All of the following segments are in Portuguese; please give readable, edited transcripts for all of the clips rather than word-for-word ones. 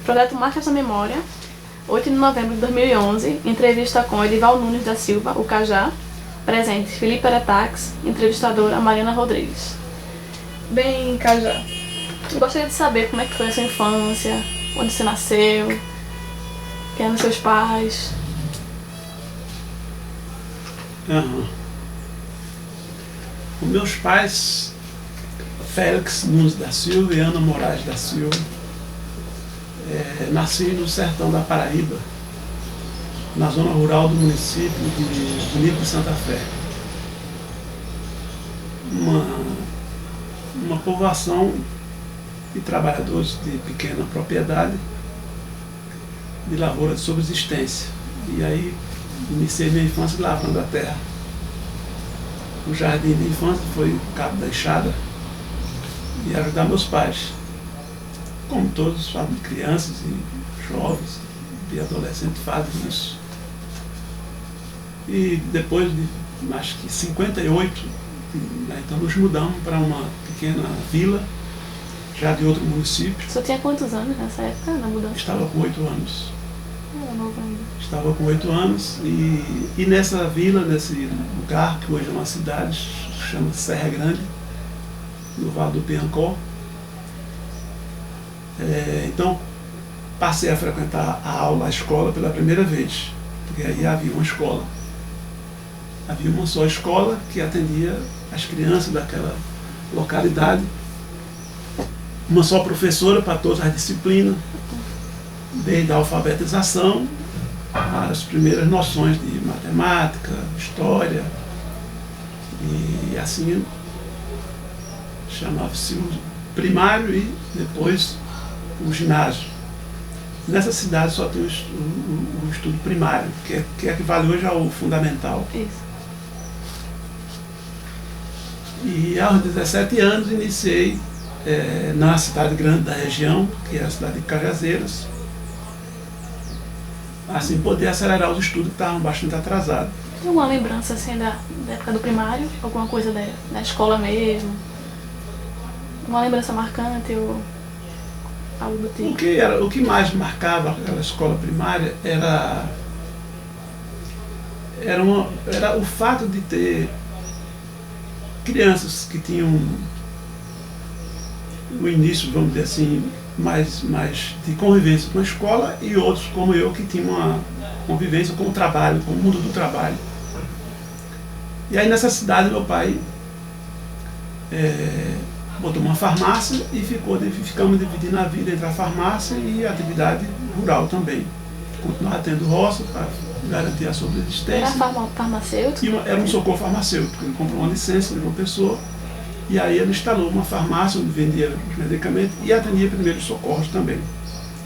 Projeto Marcas da Memória, 8 de novembro de 2011, entrevista com Edival Nunes da Silva, o Cajá. Presente, Felipe Aretax, entrevistadora Mariana Rodrigues. Bem, Cajá, eu gostaria de saber como é que foi a sua infância, onde você nasceu, quem eram seus pais. Os meus pais, Félix Nunes da Silva e Ana Moraes da Silva, nasci no sertão da Paraíba, na zona rural do município de Bonito de Santa Fé. Uma povoação de trabalhadores de pequena propriedade, de lavoura de subsistência. E aí iniciei minha infância lavando a terra. O jardim de infância foi o cabo da enxada e ajudar meus pais, como todos crianças e jovens e adolescentes fazem isso. E depois de acho que 58, então nos mudamos para uma pequena vila, já de outro município. Você tinha quantos anos nessa época, na mudança? Estava com 8 anos. Era novo ainda. Estava com 8 anos e nessa vila, nesse lugar, que hoje é uma cidade, chama Serra Grande, no Vale do Piancó. Então, passei a frequentar a aula, a escola, pela primeira vez, porque aí havia uma escola. Havia uma só escola que atendia as crianças daquela localidade, uma só professora para todas as disciplinas, desde a alfabetização, as primeiras noções de matemática, história, e assim chamava-se o primário e depois o ginásio. Nessa cidade só tem o estudo primário, que equivale hoje ao fundamental. Isso. E aos 17 anos iniciei na cidade grande da região, que é a cidade de Cajazeiras, assim poder acelerar os estudos que estavam bastante atrasados. Tem alguma lembrança assim da época do primário? Alguma coisa da escola mesmo? Uma lembrança marcante ou algo do tipo? O que mais marcava aquela escola primária era o fato de ter crianças que tinham no início, vamos dizer assim, mais de convivência com a escola, e outros como eu que tinham uma convivência com o trabalho, com o mundo do trabalho. E aí nessa cidade meu pai botou uma farmácia e ficamos dividindo a vida entre a farmácia e a atividade rural também. Continuava tendo roça para garantir a subsistência. Era farmacêutico? Era um socorro farmacêutico. Ele comprou uma licença de uma pessoa e aí ele instalou uma farmácia onde vendia os medicamentos e atendia primeiros socorros também.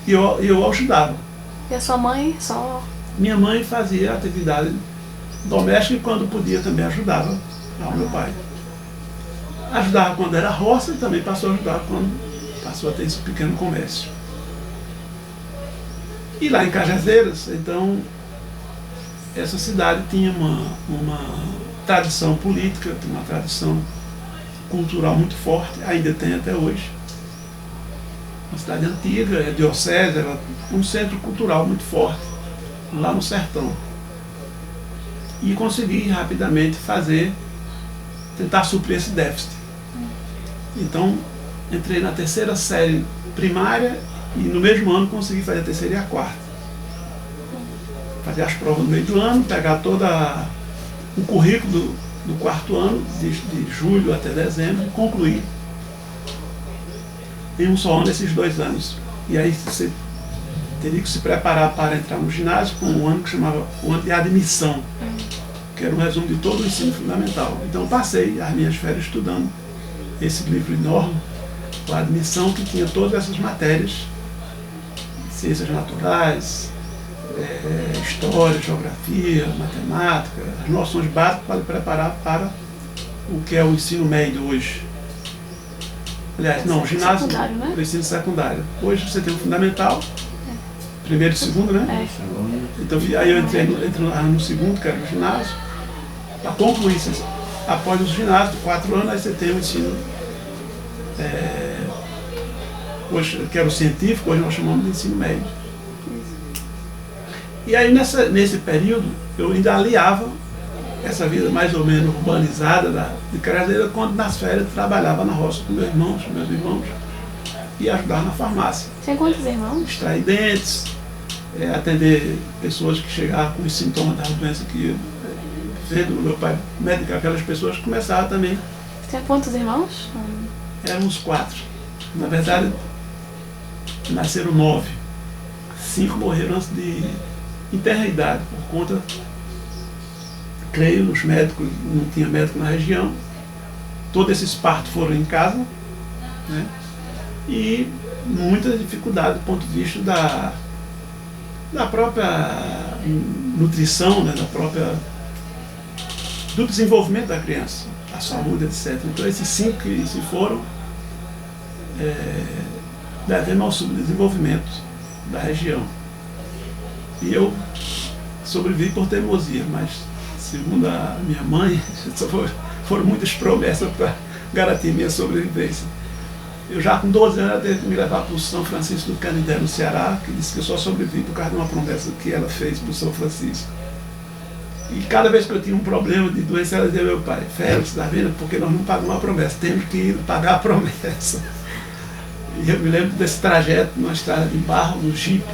E eu ajudava. E a sua mãe só? Minha mãe fazia atividade doméstica e quando podia também ajudava ao meu pai. Ajudava quando era roça e também passou a ajudar quando passou a ter esse pequeno comércio. E lá em Cajazeiras, então, essa cidade tinha uma tradição política, uma tradição cultural muito forte, ainda tem até hoje. Uma cidade antiga, é diocese, era um centro cultural muito forte, lá no sertão. E consegui rapidamente tentar suprir esse déficit. Então, entrei na terceira série primária e no mesmo ano consegui fazer a terceira e a quarta. Fazer as provas no meio do ano, pegar todo o currículo do quarto ano, de julho até dezembro, e concluir em um só ano esses 2 anos. E aí você teria que se preparar para entrar no ginásio com um ano que chamava o ano de admissão, que era um resumo de todo o ensino fundamental. Então passei as minhas férias estudando esse livro enorme, a admissão, que tinha todas essas matérias, ciências naturais, história, geografia, matemática, as noções básicas para preparar para o que é o ensino médio hoje. Aliás, não, o ginásio, né? O ensino secundário. Hoje você tem o fundamental, primeiro e segundo, né? Então aí eu entrei no segundo, que era o ginásio, para concluir, após o ginásio, 4 anos, aí você tem o ensino hoje, que era o científico, hoje nós chamamos de ensino médio. E aí nesse período eu ainda aliava essa vida mais ou menos urbanizada de Carazeira, quando nas férias trabalhava na roça com meus irmãos, e ajudava na farmácia. Tinha quantos irmãos? Extrair dentes, atender pessoas que chegavam com os sintomas das doenças que vendo meu pai medicar aquelas pessoas, começava também. Tinha quantos irmãos? Éramos 4. Na verdade, nasceram 9. 5 morreram antes de enterrar a idade, por conta, creio, os médicos, não tinha médico na região. Todos esses partos foram em casa, né? E muita dificuldade do ponto de vista da própria nutrição, né? Do desenvolvimento da criança, a saúde, etc. Então esses 5 que se foram devendo ao subdesenvolvimento da região. E eu sobrevivi por teimosia, mas segundo a minha mãe, foram muitas promessas para garantir minha sobrevivência. Eu já com 12 anos ela teve que me levar para o São Francisco do Canindé, no Ceará, que disse que eu só sobrevivi por causa de uma promessa que ela fez para o São Francisco. E cada vez que eu tinha um problema de doença, ela dizia: meu pai, Félix, está vendo? Porque nós não pagamos a promessa, temos que ir pagar a promessa. E eu me lembro desse trajeto, numa estrada de barro, no Jeep.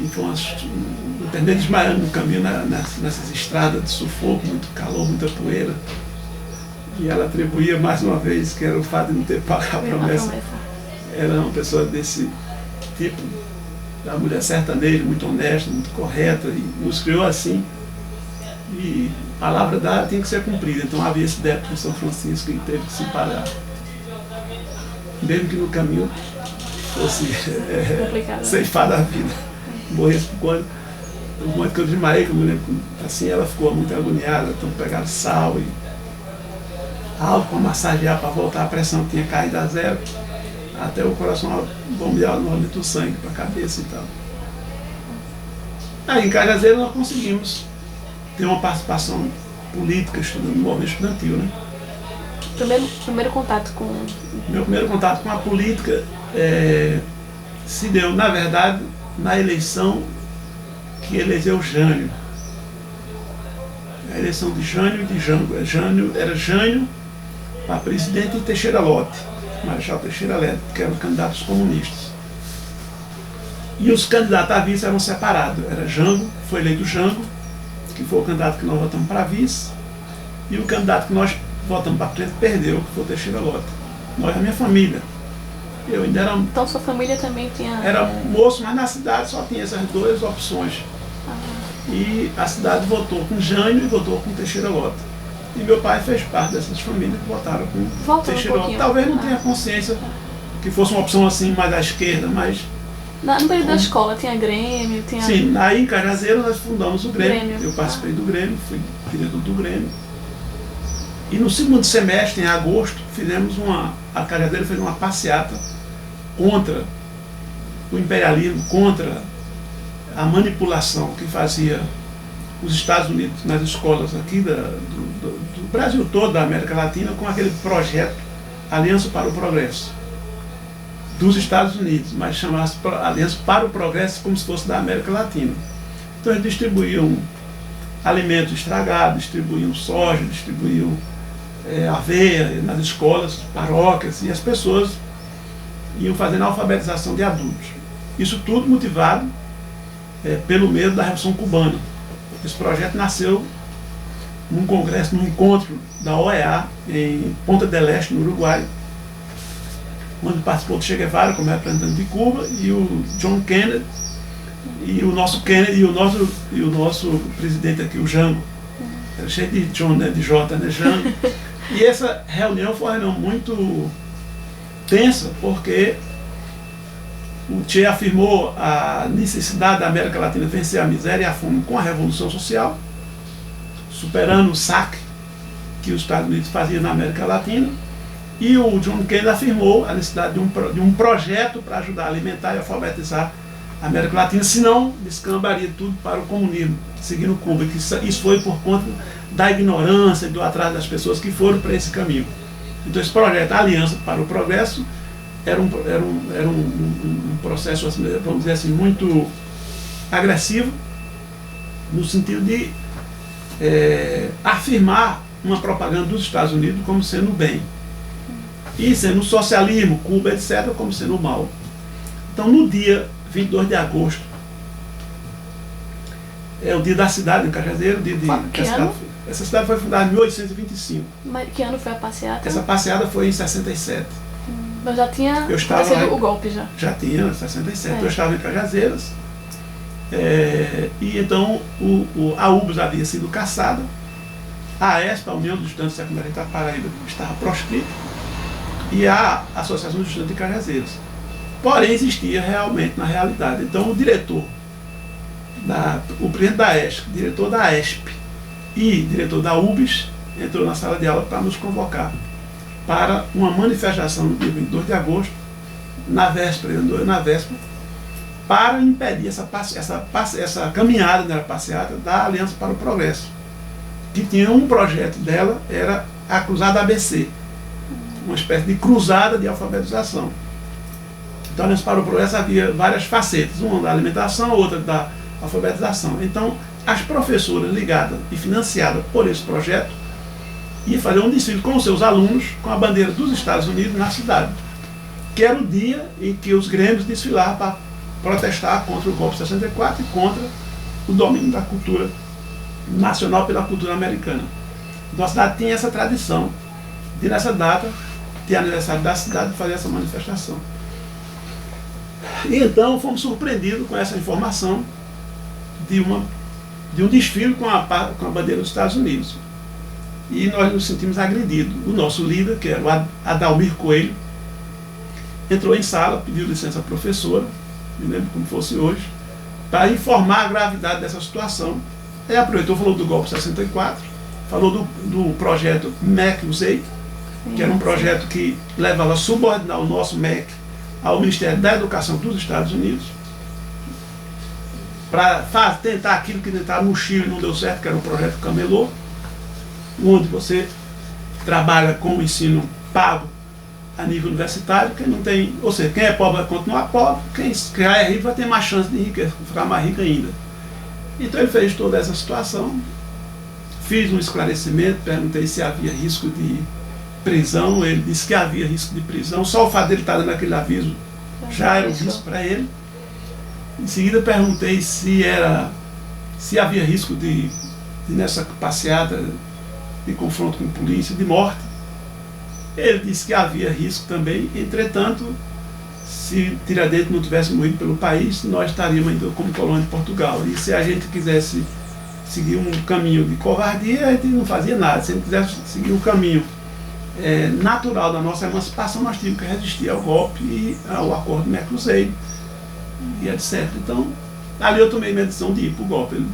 E foi eu terminei desmaiando no caminho, nessas estradas de sufoco, muito calor, muita poeira. E ela atribuía mais uma vez que era o fato de não ter pago a promessa. Era uma pessoa desse tipo, uma mulher sertaneja, muito honesta, muito correta, e nos criou assim. E a palavra dada tinha que ser cumprida. Então havia esse débito de São Francisco e teve que se pagar. Mesmo que no caminho fosse ceifada a vida. Morresse por quando. No momento que eu desmaiei, que eu me lembro, assim, ela ficou muito agoniada, então pegaram sal e álcool para massagear, para voltar, a pressão tinha caído a 0, até o coração bombeava novamente o sangue para a cabeça e tal. Aí em Carazeira nós conseguimos ter uma participação política no movimento estudantil, né? Primeiro contato com... Meu primeiro contato com a política se deu, na verdade, na eleição que elegeu Jânio. A eleição de Jânio e de Jango. Era Jânio para presidente e Teixeira Lott, Marechal Teixeira Lott, que eram candidatos comunistas. E os candidatos a vice eram separados. Era Jango, foi eleito Jango, que foi o candidato que nós votamos para vice, e o candidato que nós votamos para presidente perdeu, que foi o Teixeira Lott. Nós, a minha família. Eu ainda era... Então sua família também tinha... Era moço, mas na cidade só tinha essas 2 opções. E a cidade votou com Jânio e votou com Teixeira Lott. E meu pai fez parte dessas famílias que votaram com Teixeira Lott. Talvez não tenha consciência que fosse uma opção assim mais à esquerda, mas... No período da escola tinha Grêmio, tinha... Sim, aí em Carazeira nós fundamos o Grêmio. Eu participei do Grêmio, fui diretor do Grêmio. E no segundo semestre, em agosto, a Carazeira fez uma passeata contra o imperialismo, contra a manipulação que fazia os Estados Unidos nas escolas aqui do Brasil todo, da América Latina, com aquele projeto Aliança para o Progresso dos Estados Unidos, mas chamasse Aliança para o Progresso como se fosse da América Latina. Então eles distribuíam alimentos estragados, distribuíam soja, distribuíam aveia nas escolas, paróquias, e as pessoas iam fazendo a alfabetização de adultos. Isso tudo motivado pelo medo da Revolução Cubana. Esse projeto nasceu num congresso, num encontro da OEA em Ponta del Este, no Uruguai, onde participou do Che Guevara como representante de Cuba, e o John Kennedy, e o nosso Kennedy, e o nosso presidente aqui, o Jango. Era cheio de John, né, de J, né, Jango. E essa reunião foi uma reunião muito tensa, porque o Che afirmou a necessidade da América Latina vencer a miséria e a fome com a Revolução Social, superando o saque que os Estados Unidos faziam na América Latina. E o John Kennedy afirmou a necessidade de um projeto para ajudar a alimentar e alfabetizar a América Latina, senão descambaria tudo para o comunismo, seguindo Cuba. Que isso foi por conta da ignorância e do atraso das pessoas que foram para esse caminho. Então esse projeto, Aliança para o Progresso, um processo, vamos dizer assim, muito agressivo, no sentido de afirmar uma propaganda dos Estados Unidos como sendo bem, e sendo o socialismo, Cuba, etc., como sendo o mal. Então, no dia 22 de agosto, é o dia da cidade, em Cajazeiro. Essa cidade foi fundada em 1825. Mas que ano foi a passeata? Essa passeada foi em 67. Mas já tinha acontecido o golpe já? Já tinha, em 67. Eu estava em Cajazeiras. E então a UBS havia sido caçada. A AESP, a União dos Estudantes Secundários de Itaparaíba, estava proscrita. E a Associação dos Estudantes de Cajazeiras. Porém, existia realmente, na realidade. Então, o diretor, o presidente da ESC, diretor da ESP e diretor da UBS entrou na sala de aula para nos convocar para uma manifestação no dia 22 de agosto, na véspera, para impedir essa caminhada, né, passeata da Aliança para o Progresso, que tinha um projeto dela, era a Cruzada ABC, uma espécie de cruzada de alfabetização. Então, a Aliança para o Progresso havia várias facetas, uma da alimentação, outra da alfabetização. Então, as professoras ligadas e financiadas por esse projeto iam fazer um desfile com os seus alunos com a bandeira dos Estados Unidos na cidade, que era o dia em que os grêmios desfilavam para protestar contra o golpe de 64 e contra o domínio da cultura nacional pela cultura americana. Então, a cidade tinha essa tradição de, nessa data, ter aniversário da cidade, fazer essa manifestação. E então fomos surpreendidos com essa informação de um desfile com a bandeira dos Estados Unidos. E nós nos sentimos agredidos. O nosso líder, que era o Adalmir Coelho, entrou em sala, pediu licença à professora, me lembro como fosse hoje, para informar a gravidade dessa situação. Aí aproveitou, falou do golpe 64, falou do projeto MEC-USAID, que era um projeto que levava a subordinar o nosso MEC ao Ministério da Educação dos Estados Unidos, para tentar aquilo que tentaram no Chile e não deu certo, que era o projeto Camelô, onde você trabalha com o ensino pago a nível universitário, quem não tem, ou seja, quem é pobre vai continuar pobre, quem já é rico vai ter mais chance de ficar mais rico ainda. Então ele fez toda essa situação, fiz um esclarecimento, perguntei se havia risco de prisão, ele disse que havia risco de prisão, só o fato dele estar dando aquele aviso já era um risco para ele. Em seguida perguntei se havia risco de nessa passeata de confronto com polícia, de morte. Ele disse que havia risco também, entretanto, se Tiradentes não tivesse morrido pelo país, nós estaríamos ainda como colônia de Portugal. E se a gente quisesse seguir um caminho de covardia, a gente não fazia nada. Se a gente quisesse seguir um caminho natural da nossa emancipação, nós tínhamos que resistir ao golpe e ao acordo MEC-USAID e etc. Então, ali eu tomei minha decisão de ir para o golpe. Ele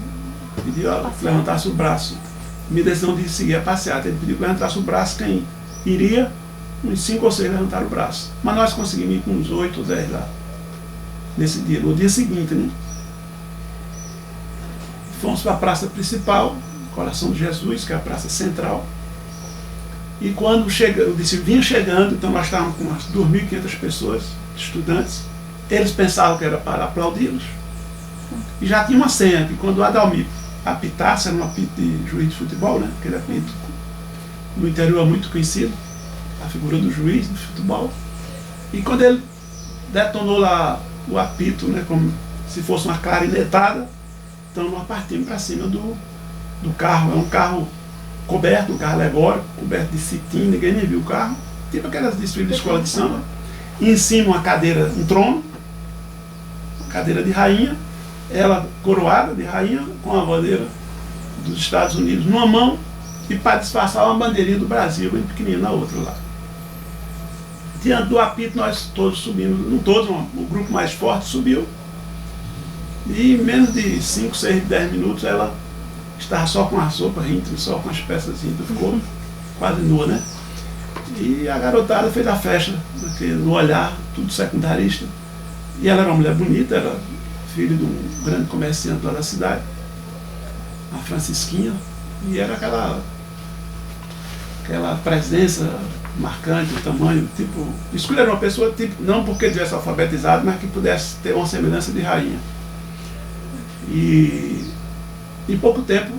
pediu que levantasse o braço. Minha decisão de seguir a passeata. Ele pediu que levantasse o braço quem iria, uns 5 ou 6 levantaram o braço. Mas nós conseguimos ir com uns 8 ou 10 lá, nesse dia. No dia seguinte, né? Fomos para a praça principal, Coração de Jesus, que é a praça central. E quando vinha chegando, então nós estávamos com umas 2.500 pessoas, estudantes. Eles pensavam que era para aplaudi-los. E já tinha uma senha, que quando o Adalmir apitasse, era um apito de juiz de futebol, né? Aquele apito no interior muito conhecido, a figura do juiz de futebol. E quando ele detonou lá o apito, né, como se fosse uma clarinetada, então nós partimos para cima do carro. É um carro coberto, um carro alegórico, coberto de cetim, ninguém nem viu o carro, tipo aquelas desfiles de escola de samba. E em cima uma cadeira, um trono, cadeira de rainha, ela coroada de rainha, com a bandeira dos Estados Unidos numa mão, e para disfarçar uma bandeirinha do Brasil bem pequenininha na outra lá. Diante do apito nós todos subimos, não todos, o grupo mais forte subiu, e em menos de 5, 6, 10 minutos ela estava só com as roupas íntimas, só com as peças íntimas, ficou quase nua, né? E a garotada fez a festa, no olhar, tudo secundarista. E ela era uma mulher bonita, era filha de um grande comerciante lá da cidade, a Francisquinha, e era aquela presença marcante, o tamanho, tipo, escolheram uma pessoa, tipo, não porque tivesse alfabetizado, mas que pudesse ter uma semelhança de rainha. E em pouco tempo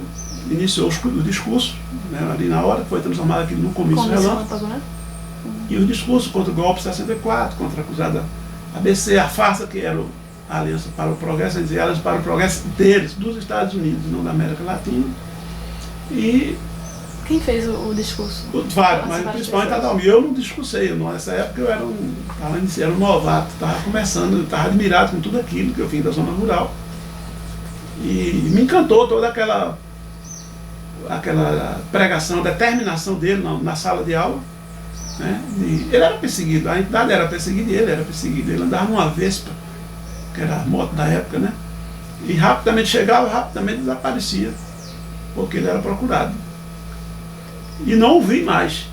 iniciou o discurso, né, ali na hora, foi transformado aqui no comício relâmpago, né? E o discurso contra o golpe de 64, contra a acusada ABC, a farsa que era a Aliança para o Progresso, quer dizer, a Aliança para o Progresso deles, dos Estados Unidos, não da América Latina. E quem fez o discurso? Vários, mas principalmente Adalmir. Eu não discursei, nessa época eu era um novato, estava começando, estava admirado com tudo aquilo que eu vim da zona rural. E me encantou toda aquela pregação, a determinação dele na sala de aula. Né? Ele era perseguido, a entidade era perseguida e ele era perseguido. Ele andava numa Vespa, que era a moto da época, né? E rapidamente chegava e rapidamente desaparecia, porque ele era procurado. E não o vi mais.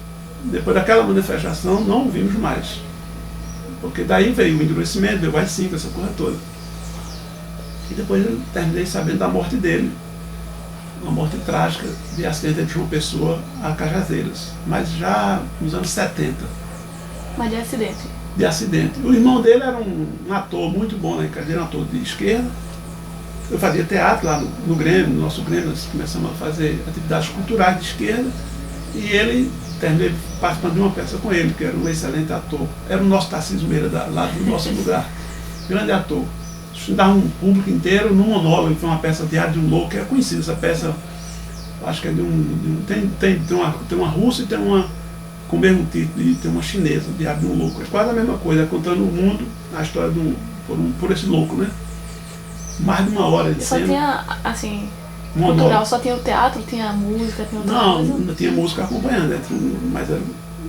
Depois daquela manifestação, não o vimos mais. Porque daí veio o endurecimento, veio o AI-5, essa coisa toda. E depois eu terminei sabendo da morte dele. Uma morte trágica de acidente de João Pessoa a Cajazeiras. Mas já nos anos 70. Mas de acidente? De acidente. O irmão dele era um ator muito bom na Encadeira, um ator de esquerda. Eu fazia teatro lá no Grêmio, no nosso Grêmio, nós começamos a fazer atividades culturais de esquerda. E ele, terminei participando de uma peça com ele, que era um excelente ator. Era o nosso Tarcísio Meira, lá do nosso lugar. Grande ator. Dava um público inteiro num monólogo, foi uma peça Diário de um Louco, que é conhecida essa peça, acho que é tem uma russa e tem uma com o mesmo título, e tem uma chinesa, Diário de um Louco. É quase a mesma coisa, contando o mundo, a história por esse louco, né? Mais de uma hora de cena. Só tinha, assim, cultural, só tinha o teatro, tinha a música, tinha outra coisa? Não tinha música acompanhando, mas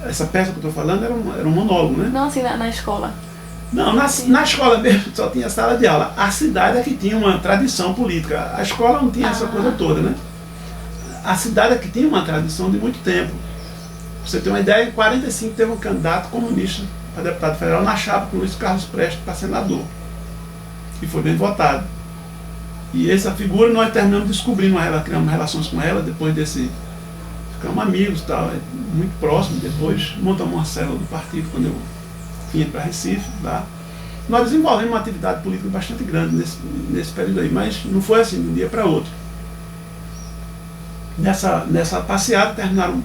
essa peça que eu estou falando era um monólogo, né? Não, assim, na escola. Não, na escola mesmo só tinha sala de aula. A cidade é que tinha uma tradição política. A escola não tinha essa coisa toda, né? A cidade é que tinha uma tradição de muito tempo. Pra você ter uma ideia, em 45 teve um candidato comunista para deputado federal na chapa com Luiz Carlos Prestes para senador. E foi bem votado. E essa figura nós terminamos descobrindo criamos relações com ela depois desse. Ficamos amigos e tal, muito próximos. Depois montamos uma célula do partido quando eu vinha para Recife, tá? Nós desenvolvemos uma atividade política bastante grande nesse período aí, mas não foi assim de um dia para outro. Nessa passeada terminaram,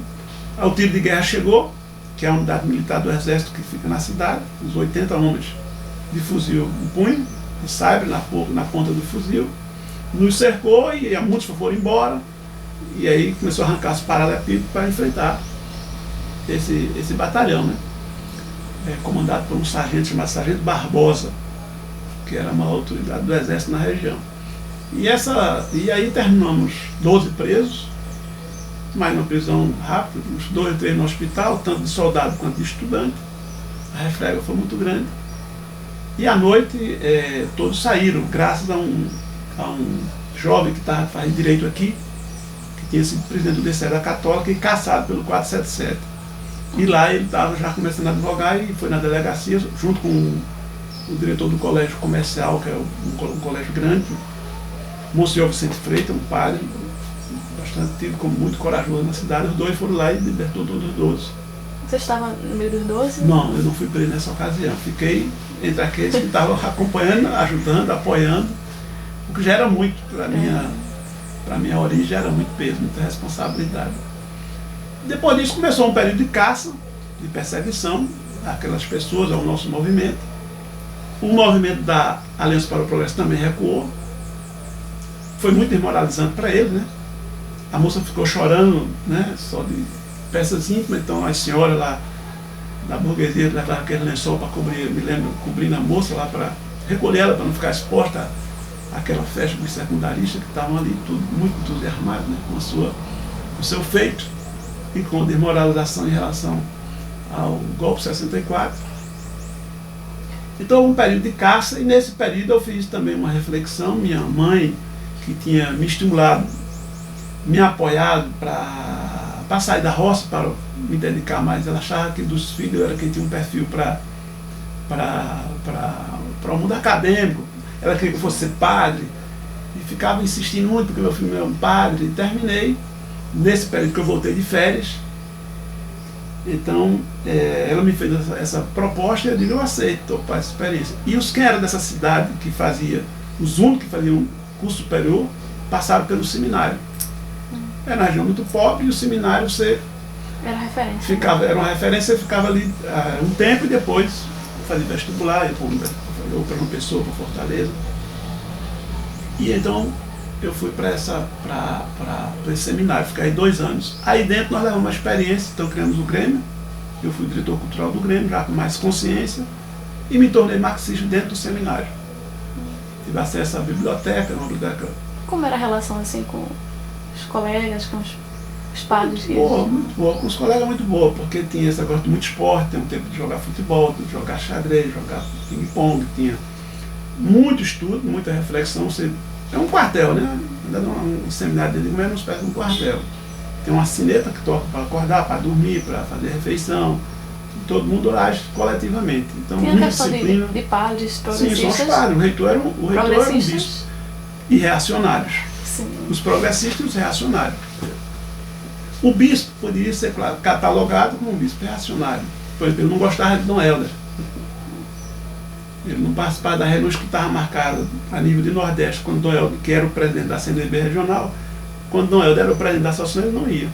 o tiro de guerra chegou, que é a unidade militar do exército que fica na cidade, uns 80 homens de fuzil no punho, de sabre na ponta do fuzil, nos cercou e muitos foram embora, e aí começou a arrancar os paralelepípedos para enfrentar esse batalhão, né? Comandado por um sargento chamado Sargento Barbosa, que era uma autoridade do exército na região. E aí terminamos 12 presos, mais uma prisão rápida, uns 2 ou 3 no hospital, tanto de soldado quanto de estudante. A refrega foi muito grande. E à noite todos saíram, graças a um jovem que estava fazendo direito aqui, que tinha sido presidente do DCE da Católica e caçado pelo 477. E lá ele estava já começando a advogar e foi na delegacia, junto com o diretor do colégio comercial, que é um colégio grande, Monsenhor Vicente Freitas, um padre, bastante tido como muito corajoso na cidade. Os dois foram lá e libertou todos os 12. Você estava no meio dos 12? Não, eu não fui preso nessa ocasião. Fiquei entre aqueles que estavam acompanhando, ajudando, apoiando, o que já era muito, para minha origem, já era muito peso, muita responsabilidade. Depois disso começou um período de caça, de perseguição àquelas pessoas, ao nosso movimento. O movimento da Aliança para o Progresso também recuou. Foi muito desmoralizante para ele, né? A moça ficou chorando, né? Só de peças íntimas, então as senhoras lá da burguesia levaram aquele lençol para cobrir, me lembro, cobrindo a moça lá para recolher ela, para não ficar exposta àquela festa dos secundaristas que estavam ali, tudo muito entusiasmados, né? Com o seu feito e com a desmoralização em relação ao golpe 64. Então, um período de caça, e nesse período eu fiz também uma reflexão. Minha mãe, que tinha me estimulado, me apoiado para sair da roça, para me dedicar mais, ela achava que dos filhos eu era quem tinha um perfil para o mundo acadêmico. Ela queria que eu fosse ser padre, e ficava insistindo muito, porque meu filho era um padre, e terminei. Nesse período que eu voltei de férias, Então, ela me fez essa proposta e eu digo, eu aceito, topar essa experiência. E os que eram dessa cidade, os únicos que faziam curso superior, passaram pelo seminário. Era uma região muito pobre e o seminário você Era referência. era uma referência, você ficava ali um tempo e depois fazia vestibular, ia para uma pessoa, para Fortaleza. E então eu fui para esse seminário, fiquei 2 anos. Aí dentro nós levamos uma experiência, então criamos o Grêmio, eu fui diretor cultural do Grêmio, já com mais consciência, e me tornei marxista dentro do seminário. Tive acesso à biblioteca, uma biblioteca. Como era a relação assim com os colegas, com os padres? Muito boa, com os colegas muito boa, porque tinha esse negócio de muito esporte, tem um tempo de jogar futebol, de jogar xadrez, jogar ping-pong, tinha muito estudo, muita reflexão. É um quartel, né? Ainda não um seminário dele, mas nos pés de um quartel. Tem uma sineta que toca para acordar, para dormir, para fazer refeição. Todo mundo age coletivamente. Então, tem a muita questão disciplina. de padres progressistas? Sim, são os padres. O reitor era um bispo. E reacionários. Sim. Os progressistas e os reacionários. O bispo poderia ser, claro, catalogado como um bispo reacionário. Por exemplo, ele não gostava de Dom Helder. Ele não participava da reunião que estava marcada a nível de Nordeste, quando Dom Helder, que era o presidente da Assembleia Regional, quando Dom Helder era o presidente da associação, ele não ia.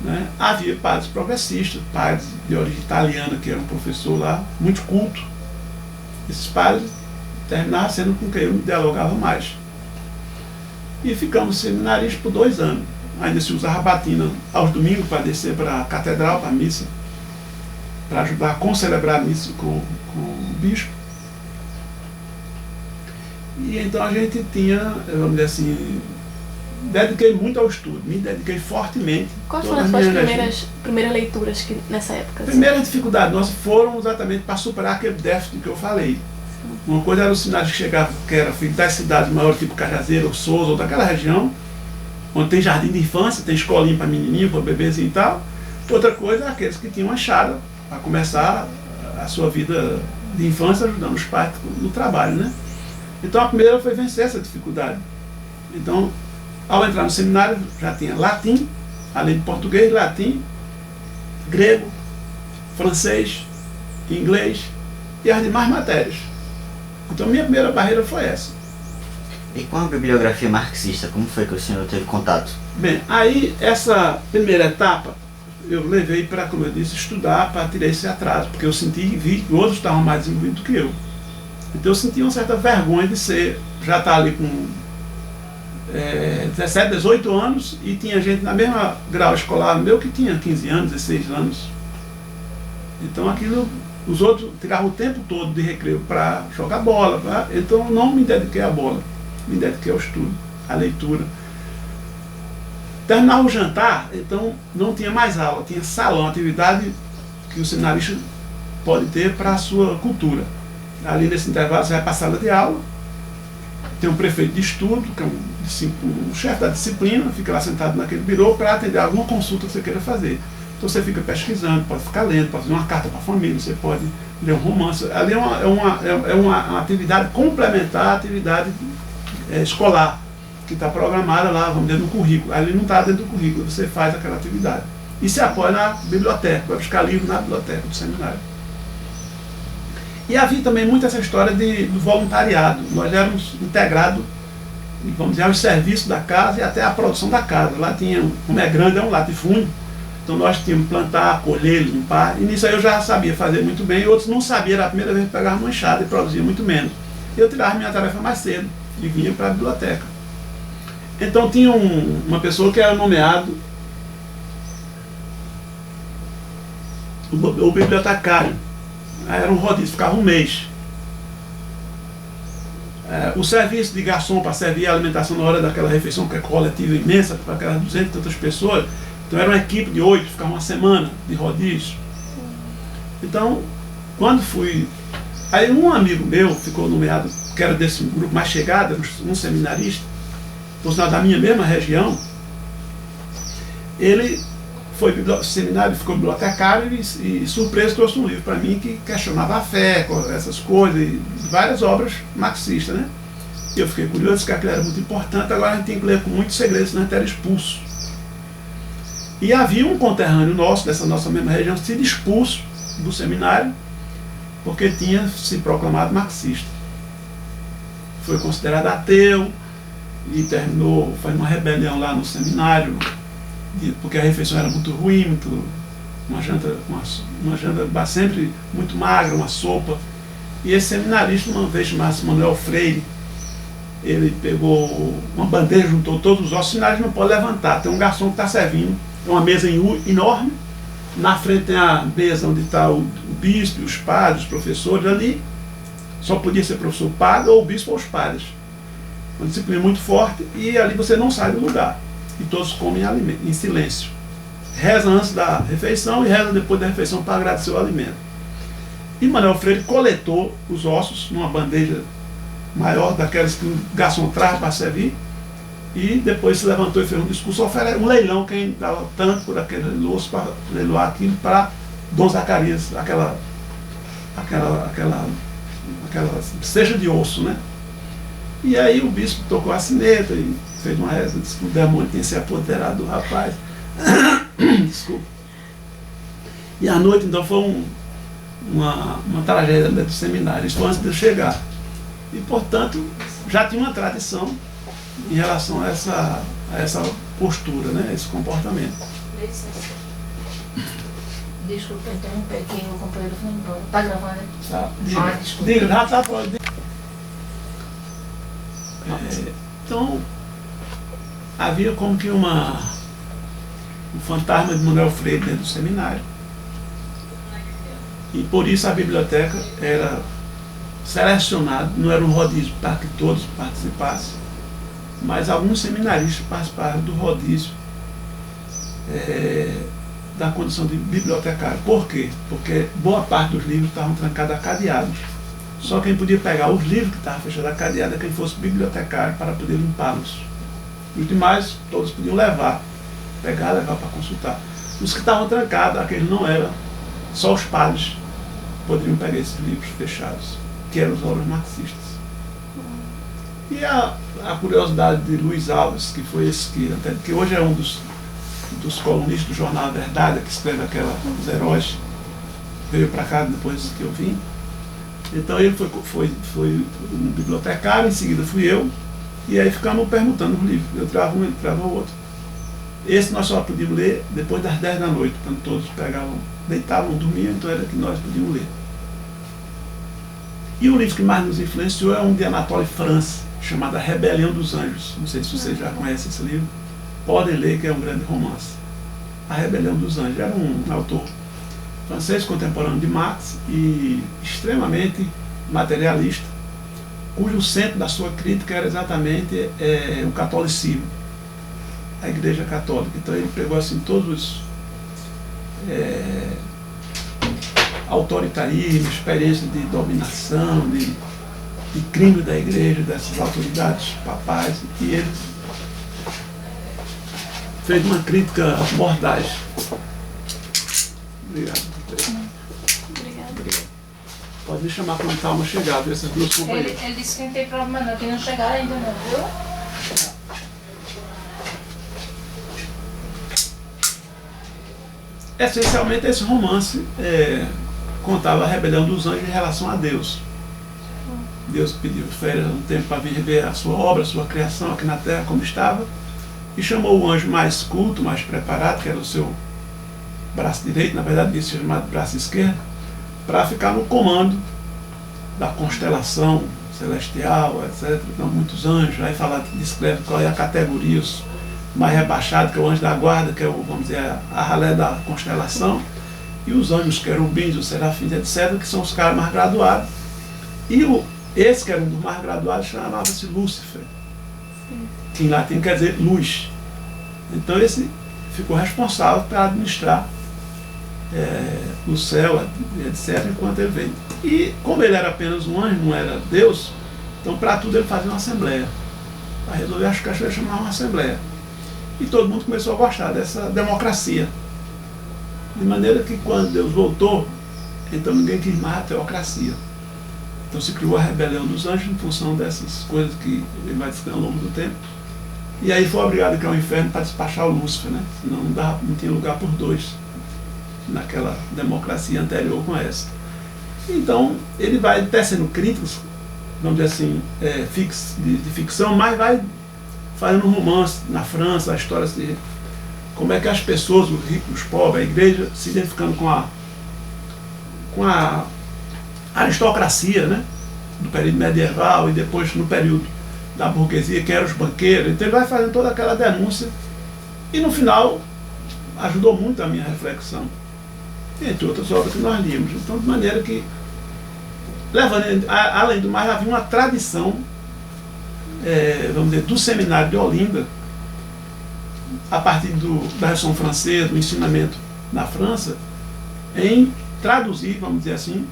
Né? Havia padres progressistas, padres de origem italiana, que era um professor lá, muito culto. Esses padres terminavam sendo com quem eu dialogava mais. E ficamos seminaristas por 2 anos. Ainda se usava batina aos domingos para descer para a catedral, para a missa, para ajudar a concelebrar a missa com o bispo. E então a gente tinha, vamos dizer assim, dediquei muito ao estudo, me dediquei fortemente. Quais foram as suas primeiras leituras nessa época? As primeiras dificuldades nossas foram exatamente para superar aquele déficit que eu falei. Uma coisa era os sinais que chegavam, que era filho das cidades maiores, tipo Cajazeiro, ou Souza, ou daquela região, onde tem jardim de infância, tem escolinha para menininho, para bebezinho e tal. Outra coisa é aqueles que tinham achado para começar a sua vida de infância ajudando os pais no trabalho, né? Então a primeira foi vencer essa dificuldade. Então, ao entrar no seminário, já tinha latim, além de português, latim, grego, francês, inglês e as demais matérias. Então minha primeira barreira foi essa. E com a bibliografia marxista, como foi que o senhor teve contato? Bem, aí essa primeira etapa eu levei para, como eu disse, estudar para tirar esse atraso, porque eu vi que outros estavam mais desenvolvidos do que eu. Então eu senti uma certa vergonha de já estar ali com 17, 18 anos e tinha gente na mesma grau escolar meu que tinha 15 anos, 16 anos. Então aquilo, os outros tiravam o tempo todo de recreio para jogar bola, então eu não me dediquei à bola, me dediquei ao estudo, à leitura. Terminava o jantar, então não tinha mais aula, tinha salão, atividade que o seminarista pode ter para a sua cultura. Ali nesse intervalo você vai para a sala de aula, tem um prefeito de estudo, que é um chefe da disciplina, fica lá sentado naquele birô para atender alguma consulta que você queira fazer. Então você fica pesquisando, pode ficar lendo, pode fazer uma carta para a família, você pode ler um romance. Ali é uma atividade complementar à atividade escolar, que está programada lá, vamos dizer, no currículo. Ali não está dentro do currículo, você faz aquela atividade. E se apoia na biblioteca, vai buscar livro na biblioteca do seminário. E havia também muito essa história do voluntariado. Nós éramos integrados, vamos dizer, aos serviços da casa e até à produção da casa. Lá tinha, como é grande, é um latifúndio. Então nós tínhamos que plantar, colher, limpar. E nisso aí eu já sabia fazer muito bem, e outros não sabiam, era a primeira vez que pegava uma enxada e produzia muito menos. Eu tirava minha tarefa mais cedo e vinha para a biblioteca. Então tinha uma pessoa que era nomeado o bibliotecário. Era um rodízio, ficava um mês. O serviço de garçom para servir a alimentação na hora daquela refeição, que é coletiva imensa, para aquelas 200 e tantas pessoas. Então era uma equipe de 8, ficava uma semana de rodízio. Então, quando fui... Aí um amigo meu ficou nomeado, que era desse grupo mais chegado, um seminarista, por sinal da minha mesma região. Ele foi seminário, ficou bibliotecário e surpreso trouxe um livro para mim que questionava a fé, essas coisas, e várias obras marxistas, né? E eu fiquei curioso, que aquilo era muito importante, agora a gente tem que ler com muito segredo, senão a gente era expulso. E havia um conterrâneo nosso, dessa nossa mesma região, sido expulso do seminário, porque tinha se proclamado marxista. Foi considerado ateu e terminou, faz uma rebelião lá no seminário, porque a refeição era muito ruim, uma janta sempre muito magra, uma sopa. E esse seminarista, uma vez chamado Manuel Freire, ele pegou uma bandeja, juntou todos os ossos, seminário não pode levantar, tem um garçom que está servindo, é uma mesa enorme, na frente tem a mesa onde está o bispo, os padres, os professores, ali só podia ser professor padre ou o bispo ou os padres. Uma disciplina muito forte e ali você não sai do lugar. E todos comem alimento, em silêncio. Reza antes da refeição e reza depois da refeição para agradecer o alimento. E Manuel Freire coletou os ossos numa bandeja maior, daquelas que o garçom traz para servir, e depois se levantou e fez um discurso, oferece um leilão, quem dava tanto por aquele osso para leiloar aquilo para Dom Zacarias, aquela ceja de osso, né? E aí o bispo tocou a sineta e fez uma reza, disse que o demônio tinha se apoderado do rapaz. Desculpa. E à noite, então, foi uma tragédia dentro do seminário. Isso foi antes de eu chegar. E, portanto, já tinha uma tradição em relação a essa postura, né? Esse comportamento. Desculpa, interromper aqui, o companheiro foi embora. Tá gravando, né? Tá. Desculpa. Diga, já tá pode. Então, havia como que um fantasma de Manuel Freire dentro do seminário. E por isso a biblioteca era selecionada, não era um rodízio para que todos participassem, mas alguns seminaristas participaram do rodízio da condição de bibliotecário. Por quê? Porque boa parte dos livros estavam trancados a cadeados. Só quem podia pegar os livros que estavam fechados a cadeado é quem fosse bibliotecário para poder limpá-los. Os demais, todos podiam levar para consultar. Os que estavam trancados, aqueles não eram, só os padres poderiam pegar esses livros fechados, que eram as obras marxistas. E a curiosidade de Luiz Alves, que foi esse que hoje é um dos colunistas do jornal A Verdade, que escreve Os Heróis, veio para cá depois que eu vim. Então ele foi um bibliotecário, em seguida fui eu, e aí ficamos perguntando os livros. Eu trava um, ele trava o outro. Esse nós só podíamos ler depois das 10 da noite, quando todos deitavam, dormiam, então era que nós podíamos ler. E o livro que mais nos influenciou é um de Anatole France, chamado A Rebelião dos Anjos. Não sei se vocês já conhecem esse livro. Podem ler, que é um grande romance. A Rebelião dos Anjos. Era um autor francês contemporâneo de Marx e extremamente materialista, cujo centro da sua crítica era exatamente o catolicismo, a Igreja Católica. Então ele pegou assim todos os autoritarismo, experiência de dominação, de crime da Igreja, dessas autoridades papais, e ele fez uma crítica mordaz. Obrigado. Obrigada. Pode me chamar quando calma chegar, viu, essas duas companheiras. Ele disse que não tem problema não, que não chegaram ainda não, viu? Essencialmente esse romance contava a rebelião dos anjos em relação a Deus. Deus pediu férias um tempo para vir rever a sua obra, a sua criação aqui na terra como estava, e chamou o anjo mais culto, mais preparado, que era o seu braço direito, na verdade devia ser chamado braço esquerdo, para ficar no comando da constelação celestial, etc. Então, muitos anjos, aí descreve qual é a categoria, os mais rebaixados, que é o anjo da guarda, que é vamos dizer, a ralé da constelação, e os anjos querubins, os serafins, etc., que são os caras mais graduados. E esse que era um dos mais graduados chamava-se Lúcifer, que em latim quer dizer luz. Então esse ficou responsável para administrar o céu, etc., enquanto ele veio. E como ele era apenas um anjo, não era Deus, então para tudo ele fazia uma assembleia. Para resolver as questões, ele chamava uma assembleia. E todo mundo começou a gostar dessa democracia. De maneira que quando Deus voltou, então ninguém quis mais a teocracia. Então se criou a rebelião dos anjos em função dessas coisas que ele vai descrever ao longo do tempo. E aí foi obrigado a criar um inferno para despachar o Lúcifer, né? Senão não tinha lugar por dois naquela democracia anterior com essa. Então, ele vai tecendo críticos, vamos dizer assim, de ficção, mas vai fazendo um romance na França, a história de como é que as pessoas, os ricos, os pobres, a igreja, se identificando com a aristocracia, né? Do período medieval e depois no período da burguesia, que eram os banqueiros. Então ele vai fazendo toda aquela denúncia e no final ajudou muito a minha reflexão, entre outras obras que nós líamos. Então, de maneira que, além do mais, havia uma tradição, vamos dizer, do seminário de Olinda, a partir da Revolução Francesa, do ensinamento na França, em traduzir, vamos dizer assim,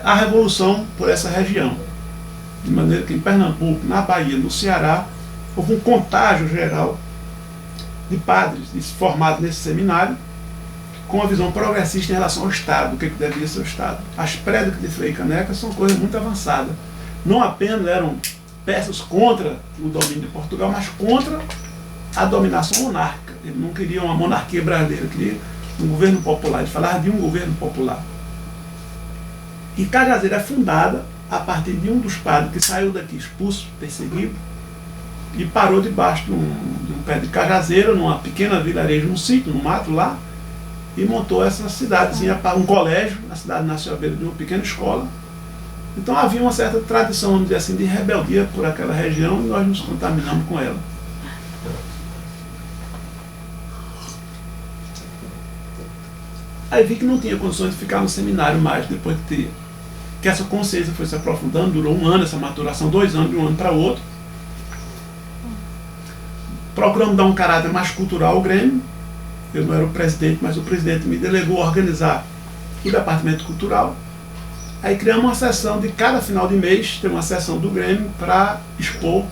a revolução por essa região. De maneira que em Pernambuco, na Bahia, no Ceará, houve um contágio geral de padres formados nesse seminário, com uma visão progressista em relação ao Estado, o que devia ser o Estado. As prédicas de Frei Caneca são coisas muito avançadas. Não apenas eram peças contra o domínio de Portugal, mas contra a dominação monárquica. Ele não queria uma monarquia brasileira, queria um governo popular. Ele falava de um governo popular. E Cajazeira é fundada a partir de um dos padres que saiu daqui expulso, perseguido, e parou debaixo de um pé de cajazeira, numa pequena vilarejo, num sítio, no mato lá, e montou essa cidadezinha, um colégio. A cidade nasceu à beira de uma pequena escola. Então havia uma certa tradição, vamos dizer assim, de rebeldia por aquela região, e nós nos contaminamos com ela. Aí vi que não tinha condições de ficar no seminário mais, depois que essa consciência foi se aprofundando. Durou 1 ano essa maturação, 2 anos, de um ano para o outro. Procuramos dar um caráter mais cultural ao Grêmio. Eu não era o presidente, mas o presidente me delegou a organizar o departamento cultural. Aí criamos uma sessão de cada final de mês, tem uma sessão do Grêmio para expor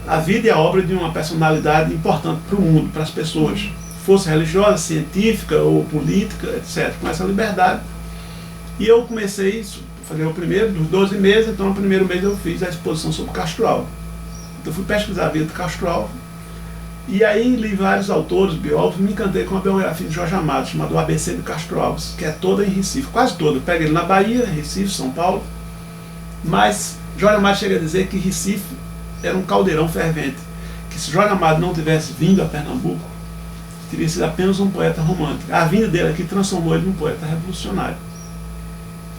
a vida e a obra de uma personalidade importante para o mundo, para as pessoas, fosse religiosa, científica ou política, etc., com essa liberdade. E eu comecei isso, fazer o primeiro dos 12 meses. Então no primeiro mês eu fiz a exposição sobre Castro Alves. Então fui pesquisar a vida de Castro Alves, e aí li vários autores, biólogos, me encantei com a biografia de Jorge Amado, chamada O ABC de Castro Alves, que é toda em Recife, quase toda. Eu pego ele na Bahia, Recife, São Paulo, mas Jorge Amado chega a dizer que Recife era um caldeirão fervente, que se Jorge Amado não tivesse vindo a Pernambuco, teria sido apenas um poeta romântico. A vinda dele aqui transformou ele num poeta revolucionário.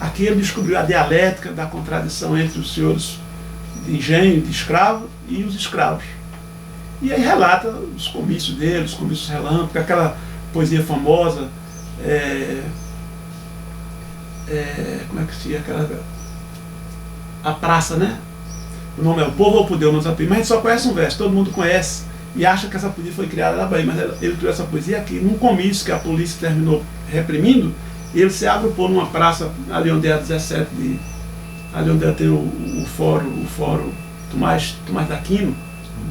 Aqui ele descobriu a dialética da contradição entre os senhores de engenho, de escravo, e os escravos. E aí relata os comícios dele, os comícios relâmpagos, aquela poesia famosa, como é que se chama? A praça, né? O nome é O Povo ao Poder, mas a gente só conhece um verso, todo mundo conhece, e acha que essa poesia foi criada na Bahia, mas ele criou essa poesia aqui, num comício que a polícia terminou reprimindo. Ele se agrupou numa praça, ali onde é a 17 ali onde tem o fórum Tomás d'Aquino,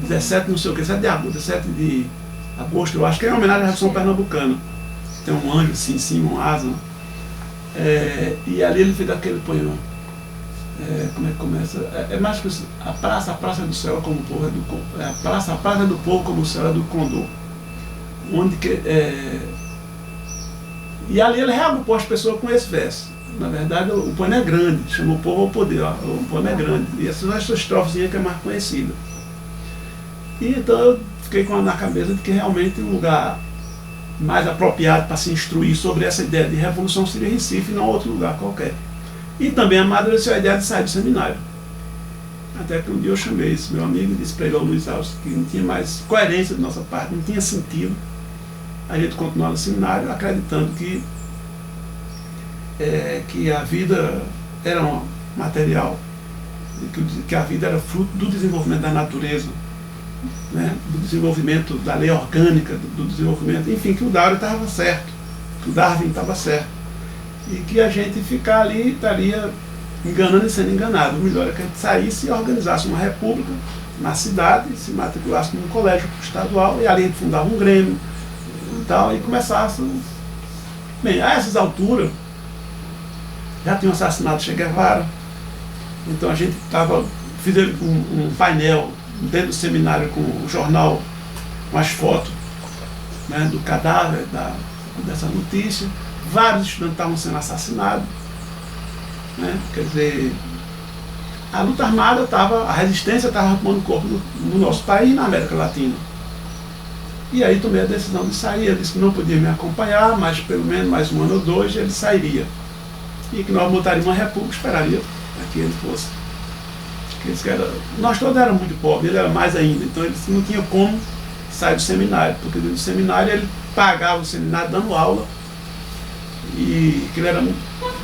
17 não sei o que, 17 de agosto, eu acho que é uma homenagem à Revolução Pernambucana. Tem um anjo assim em cima, um asa. E ali ele fez aquele poema. Como é que começa? É mais que isso. A praça do céu como o povo é do a praça do povo como o céu é do condor. E ali ele reagrupou as pessoas com esse verso. Na verdade, o poema é grande, chama O Povo ao Poder. Ó, o poema é grande. E essa é essa estrofezinha que é mais conhecida. E então eu fiquei na cabeça de que realmente um lugar mais apropriado para se instruir sobre essa ideia de revolução seria Recife, e não outro lugar qualquer. E também amadureceu a ideia de sair do seminário. Até que um dia eu chamei esse meu amigo e disse para ele, ao Luiz Alves, que não tinha mais coerência da nossa parte, não tinha sentido a gente continuar no seminário acreditando que a vida era um material, que a vida era fruto do desenvolvimento da natureza, né? Do desenvolvimento da lei orgânica, do desenvolvimento, enfim, que o Darwin estava certo, que o Darwin estava certo, e que a gente ficar ali estaria enganando e sendo enganado. O melhor é que a gente saísse e organizasse uma república na cidade, se matriculasse num colégio estadual, e ali a gente fundava um Grêmio e tal, e começasse. Bem, a essas alturas já tinham assassinado Che Guevara, então a gente fizeram um painel dentro do seminário com o jornal, com as fotos, né, do cadáver, dessa notícia. Vários estudantes estavam sendo assassinados. Né? Quer dizer, a luta armada a resistência estava tomando corpo no nosso país e na América Latina. E aí tomei a decisão de sair. Ele disse que não podia me acompanhar, mas pelo menos mais um ano ou dois ele sairia. E que nós montaríamos uma república, esperaria que ele fosse. Nós todos éramos muito pobres, ele era mais ainda. Então ele não tinha como sair do seminário, porque dentro do seminário ele pagava o seminário dando aula, e que ele era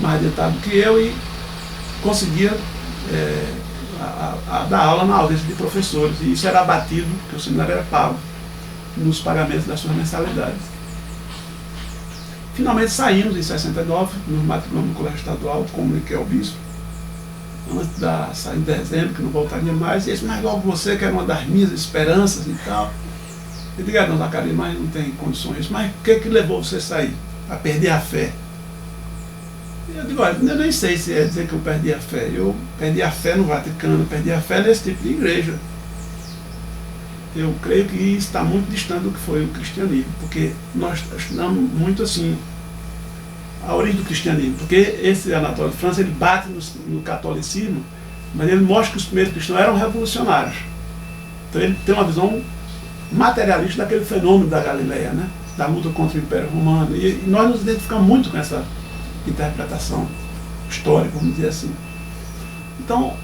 mais adiantado que eu e conseguia dar aula na ausência de professores. E isso era abatido, porque o seminário era pago nos pagamentos das suas mensalidades. Finalmente saímos em 69, nos matriculamos no colégio estadual, comuniquei ao bispo, antes de sair em dezembro, que não voltaria mais. E ele disse, mas logo você, que era uma das minhas esperanças e tal. Eu digo, não, Zacarias, mas não tem condições. Mas o que levou você a sair? A perder a fé? Eu digo, olha, eu nem sei se é dizer que eu perdi a fé. Eu perdi a fé no Vaticano, perdi a fé nesse tipo de igreja. Eu creio que isso está muito distante do que foi o cristianismo, porque nós estudamos muito assim a origem do cristianismo, porque esse Anatole France ele bate no catolicismo, mas ele mostra que os primeiros cristãos eram revolucionários. Então ele tem uma visão materialista daquele fenômeno da Galileia, né? Da luta contra o Império Romano, e nós nos identificamos muito com essa interpretação histórica, vamos dizer assim. Então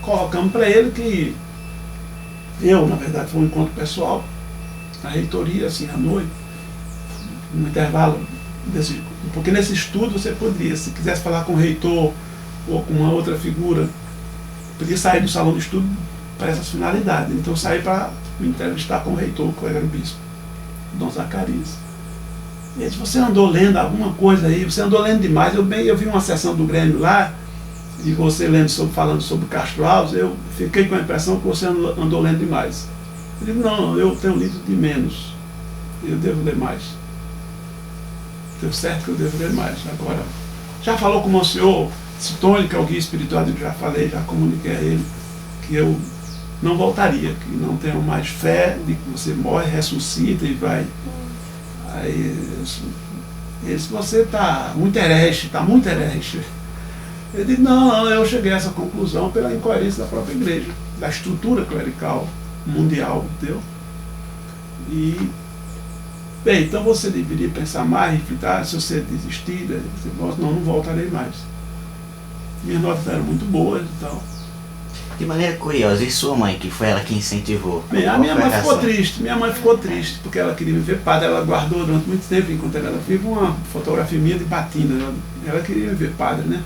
colocamos para ele que na verdade, foi um encontro pessoal, na reitoria, assim, à noite, no intervalo porque nesse estudo você poderia, se quisesse falar com o reitor ou com uma outra figura, podia sair do salão de estudo para essas finalidades. Então eu saí para me entrevistar com o reitor, que era o bispo, Dom Zacarias. E ele disse, você andou lendo alguma coisa aí, você andou lendo demais. Eu vi uma sessão do Grêmio lá, e você falando sobre Castro Alves, eu fiquei com a impressão que você andou lendo demais. Eu digo, não, eu tenho lido de menos, eu devo ler mais. Tenho certo que eu devo ler mais. Agora, já falou com o Monsenhor Citone, que é o guia espiritual, eu já falei, já comuniquei a ele, que eu não voltaria, que não tenho mais fé de que você morre, ressuscita e vai. Aí, se você está muito herege, Eu digo, não, eu cheguei a essa conclusão pela incoerência da própria igreja, da estrutura clerical mundial, entendeu? E, bem, então você deveria pensar mais, refletir, se você desistir, não voltarei mais. Minhas notas eram muito boas e tal. De maneira curiosa, e sua mãe, que foi ela que incentivou? Bem, a minha mãe ficou triste, porque ela queria me ver padre, ela guardou durante muito tempo, enquanto ela era viva, uma fotografia minha de batina, ela queria me ver padre, né?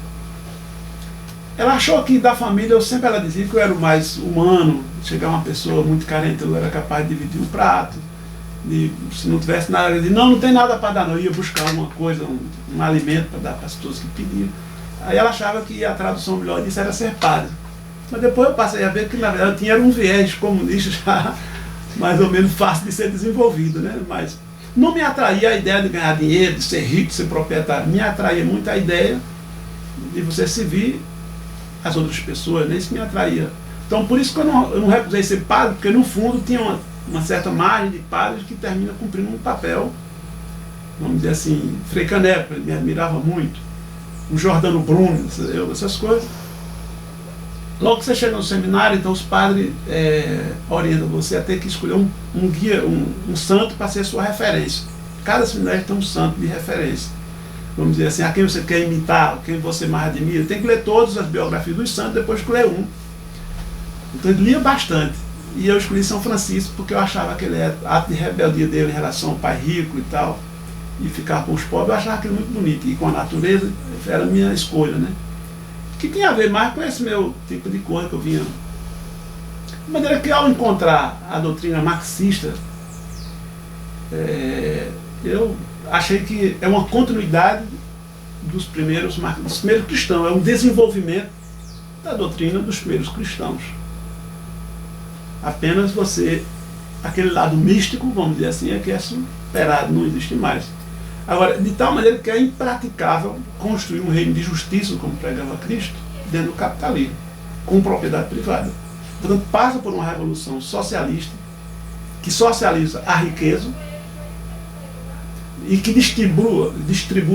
Ela achou que da família, ela dizia que eu era o mais humano, chegar uma pessoa muito carente, eu era capaz de dividir um prato, se não tivesse nada, eu dizia, não tem nada para dar, não, eu ia buscar uma coisa, um alimento para dar para as pessoas que pediam. Aí ela achava que a tradução melhor disso era ser padre. Mas depois eu passei a ver que na verdade tinha um viés comunista já mais ou menos fácil de ser desenvolvido, né? Mas não me atraía a ideia de ganhar dinheiro, de ser rico, de ser proprietário, me atraía muito a ideia de você servir as outras pessoas, né? Isso me atraía. Então por isso que eu não recusei ser padre, porque no fundo tinha uma certa margem de padres que termina cumprindo um papel, vamos dizer assim, Frei Caneco, ele me admirava muito, o Jordano Bruno, essas coisas. Logo que você chega no seminário, então os padres orientam você a ter que escolher um guia, um santo para ser sua referência. Cada seminário tem um santo de referência. Vamos dizer assim, a quem você quer imitar, quem você mais admira. Tem que ler todas as biografias dos santos, depois escolher um. Então ele lia bastante. E eu escolhi São Francisco porque eu achava aquele ato de rebeldia dele em relação ao pai rico e tal, e ficar com os pobres, eu achava aquilo muito bonito. E com a natureza, era a minha escolha, né? Que tinha a ver mais com esse meu tipo de coisa que eu vinha. De maneira que ao encontrar a doutrina marxista, eu achei que é uma continuidade dos primeiros cristãos, é um desenvolvimento da doutrina dos primeiros cristãos. Apenas aquele lado místico, vamos dizer assim, é que é superado, não existe mais. Agora, de tal maneira que é impraticável construir um reino de justiça, como pregava Cristo, dentro do capitalismo, com propriedade privada. Portanto, passa por uma revolução socialista, que socializa a riqueza e que distribua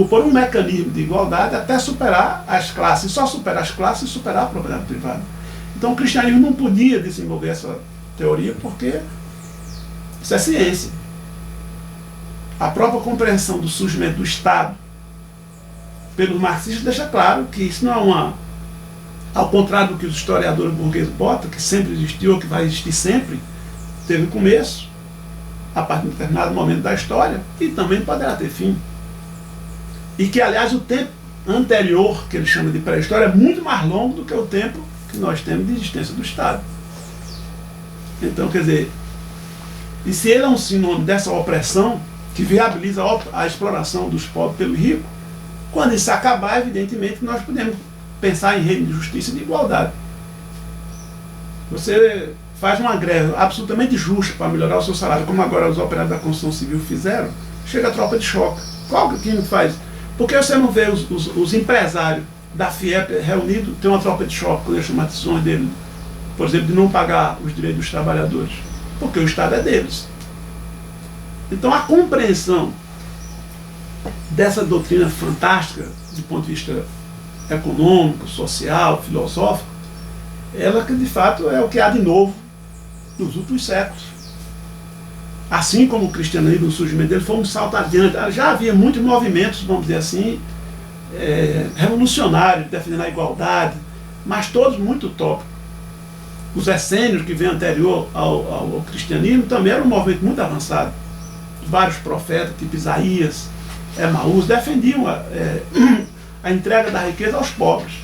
por um mecanismo de igualdade até superar as classes, só superar as classes e superar a propriedade privada. Então o cristianismo não podia desenvolver essa teoria porque isso é ciência. A própria compreensão do surgimento do Estado pelos marxistas deixa claro que isso não é uma... Ao contrário do que os historiadores burgueses botam, que sempre existiu ou que vai existir sempre, teve começo, a partir de um determinado momento da história, e também poderá ter fim. E que, aliás, o tempo anterior, que ele chama de pré-história, é muito mais longo do que o tempo que nós temos de existência do Estado. Então, quer dizer, e se ele é um sinônimo dessa opressão, que viabiliza a exploração dos pobres pelo rico, quando isso acabar, evidentemente, nós podemos pensar em reino de justiça e de igualdade. Você faz uma greve absolutamente justa para melhorar o seu salário, como agora os operários da construção civil fizeram, chega a tropa de choque. Qual que não faz? Por que você não vê os empresários da FIEP reunidos, tem uma tropa de choque, quando eles chamam a decisões dele, por exemplo, de não pagar os direitos dos trabalhadores? Porque o Estado é deles. Então a compreensão dessa doutrina fantástica, do ponto de vista econômico, social, filosófico, ela que de fato é o que há de novo nos últimos séculos. Assim como o cristianismo, no surgimento dele, foi um salto adiante. Já havia muitos movimentos, vamos dizer assim, revolucionários, defendendo a igualdade, mas todos muito utópicos. Os essênios, que vem anterior ao cristianismo, também era um movimento muito avançado. Vários profetas, tipo Isaías, Emaús, defendiam a entrega da riqueza aos pobres.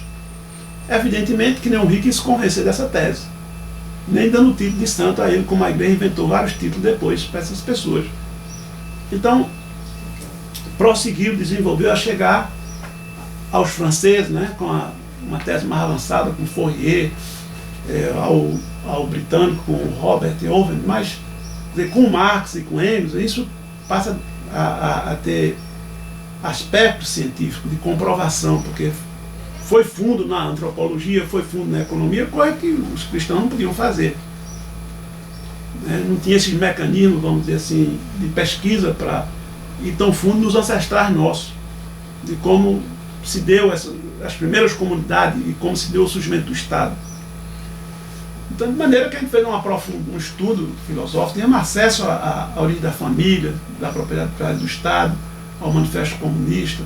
Evidentemente que nenhum rico ia se convencer dessa tese, nem dando título de santo a ele, como a igreja inventou vários títulos depois para essas pessoas. Então, prosseguiu, desenvolveu a chegar aos franceses, né, com uma tese mais avançada, com Fourier, ao britânico, com Robert Owen, mas dizer, com Marx e com Engels, isso passa a ter aspecto científico de comprovação, porque foi fundo na antropologia, foi fundo na economia, coisa que os cristãos não podiam fazer. Não tinha esses mecanismos, vamos dizer assim, de pesquisa para ir tão fundo nos ancestrais nossos, de como se deu as primeiras comunidades e como se deu o surgimento do Estado. Então, de maneira que a gente fez um estudo filosófico, tínhamos acesso à origem da família, da propriedade privada do Estado, ao manifesto comunista,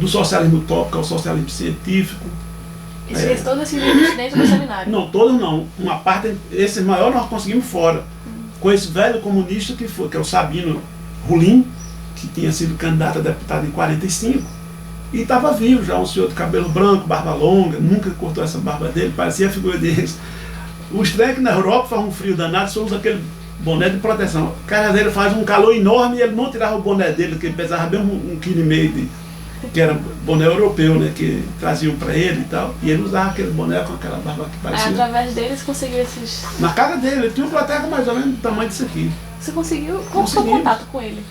do socialismo utópico ao socialismo científico. E fez todos esses livros dentro do seminário? Não, todos não. Uma parte, esse maior nós conseguimos fora. Com esse velho comunista que é o Sabino Rulim, que tinha sido candidato a deputado em 45, e estava vivo já, um senhor de cabelo branco, barba longa, nunca cortou essa barba dele, parecia a figura deles. O estranho é que na Europa faz um frio danado, só usa aquele boné de proteção. O cara dele faz um calor enorme e ele não tirava o boné dele, que ele pesava bem 1,5 kg, que era boné europeu, né, que traziam para ele e tal. E ele usava aquele boné com aquela barba que parecia. Através deles conseguiu esses... Na casa dele, ele tinha um biblioteca mais ou menos do tamanho disso aqui. Você conseguiu? Como foi o contato com ele?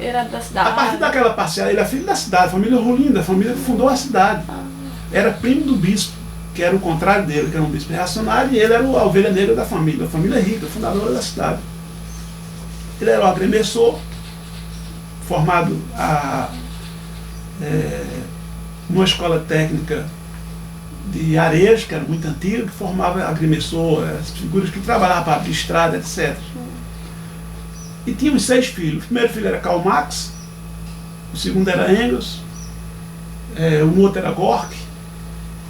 Era da cidade? A partir daquela passeada, ele é filho da cidade, a família Rolinda, a família que fundou a cidade. Era primo do bispo, que era o contrário dele, que era um bispo reacionário, e ele era a ovelha negra da família, a família rica, fundadora da cidade. Ele era um agremessor, formado numa escola técnica de Areias, que era muito antiga, que formava agremessor, as figuras que trabalhavam para abrir estrada, etc. E tinha uns 6 filhos. O primeiro filho era Karl Marx, o segundo era Engels, o outro era Gorky.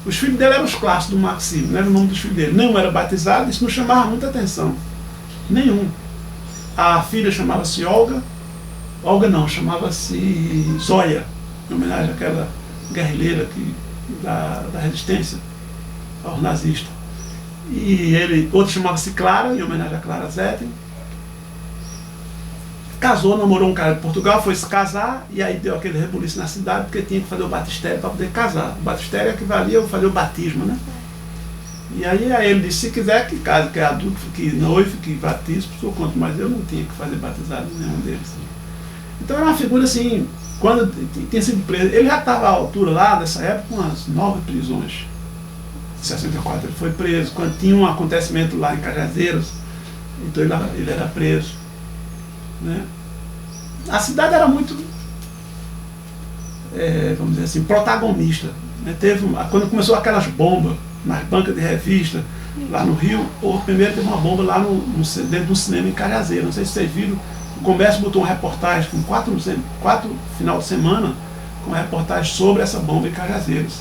Os filhos dele eram os clássicos do marxismo, não era o nome dos filhos dele. Nenhum era batizado, isso não chamava muita atenção. Nenhum. A filha chamava-se Olga. Olga não, chamava-se Zoya, em homenagem àquela guerrilheira da resistência aos nazistas. E outro chamava-se Clara, em homenagem a Clara Zetkin. Casou, namorou um cara de Portugal, foi se casar, e aí deu aquele rebuliço na cidade, porque tinha que fazer o batistério para poder casar. O batistério equivalia a fazer o batismo, né? E aí ele disse, se quiser que case, que é adulto, que noivo, que batize, por sua conta, mas eu não tinha que fazer batizado nenhum deles. Então era uma figura assim, quando tinha sido preso, ele já estava à altura lá, nessa época, com umas 9 prisões. Em 64 ele foi preso. Quando tinha um acontecimento lá em Cajazeiras, então ele era preso. Né? A cidade era muito, vamos dizer assim, protagonista. Né? Quando começou aquelas bombas nas bancas de revista, lá no Rio, primeiro teve uma bomba lá dentro do cinema em Cajazeiras. Não sei se vocês viram, o Comércio botou uma reportagem com 4 final de semana, com uma reportagem sobre essa bomba em Cajazeiras.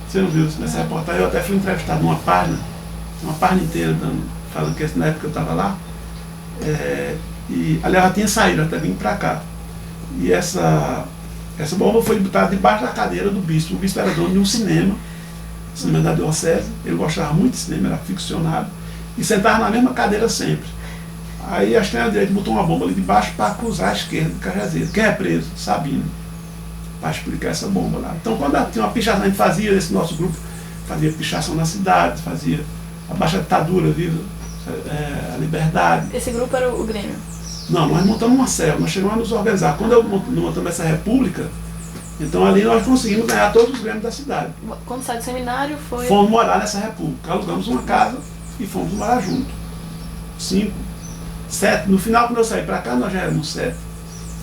Você não viu nessa reportagem? Eu até fui entrevistado numa página inteira, falando que na época eu estava lá. E aliás, ela tinha saído, até vim para cá. E essa bomba foi botada debaixo da cadeira do bispo. O bispo era dono de um cinema da diocese. Ele gostava muito de cinema, era ficcionado. E sentava na mesma cadeira sempre. Aí a extrema-direita botou uma bomba ali debaixo para cruzar a esquerda do Cajazeiras. Quem é preso? Sabino. Para explicar essa bomba lá. Então, quando tinha uma pichação, a gente fazia, esse nosso grupo fazia pichação na cidade, fazia a Baixa Ditadura, viva a Liberdade. Esse grupo era o Grêmio? Não, nós montamos uma célula, nós chegamos a nos organizar. Quando montamos essa república, então ali nós conseguimos ganhar todos os grêmios da cidade. Quando saiu do seminário, fomos morar nessa república, alugamos uma casa e fomos morar junto. 5, 7, no final quando eu saí para cá nós já éramos 7.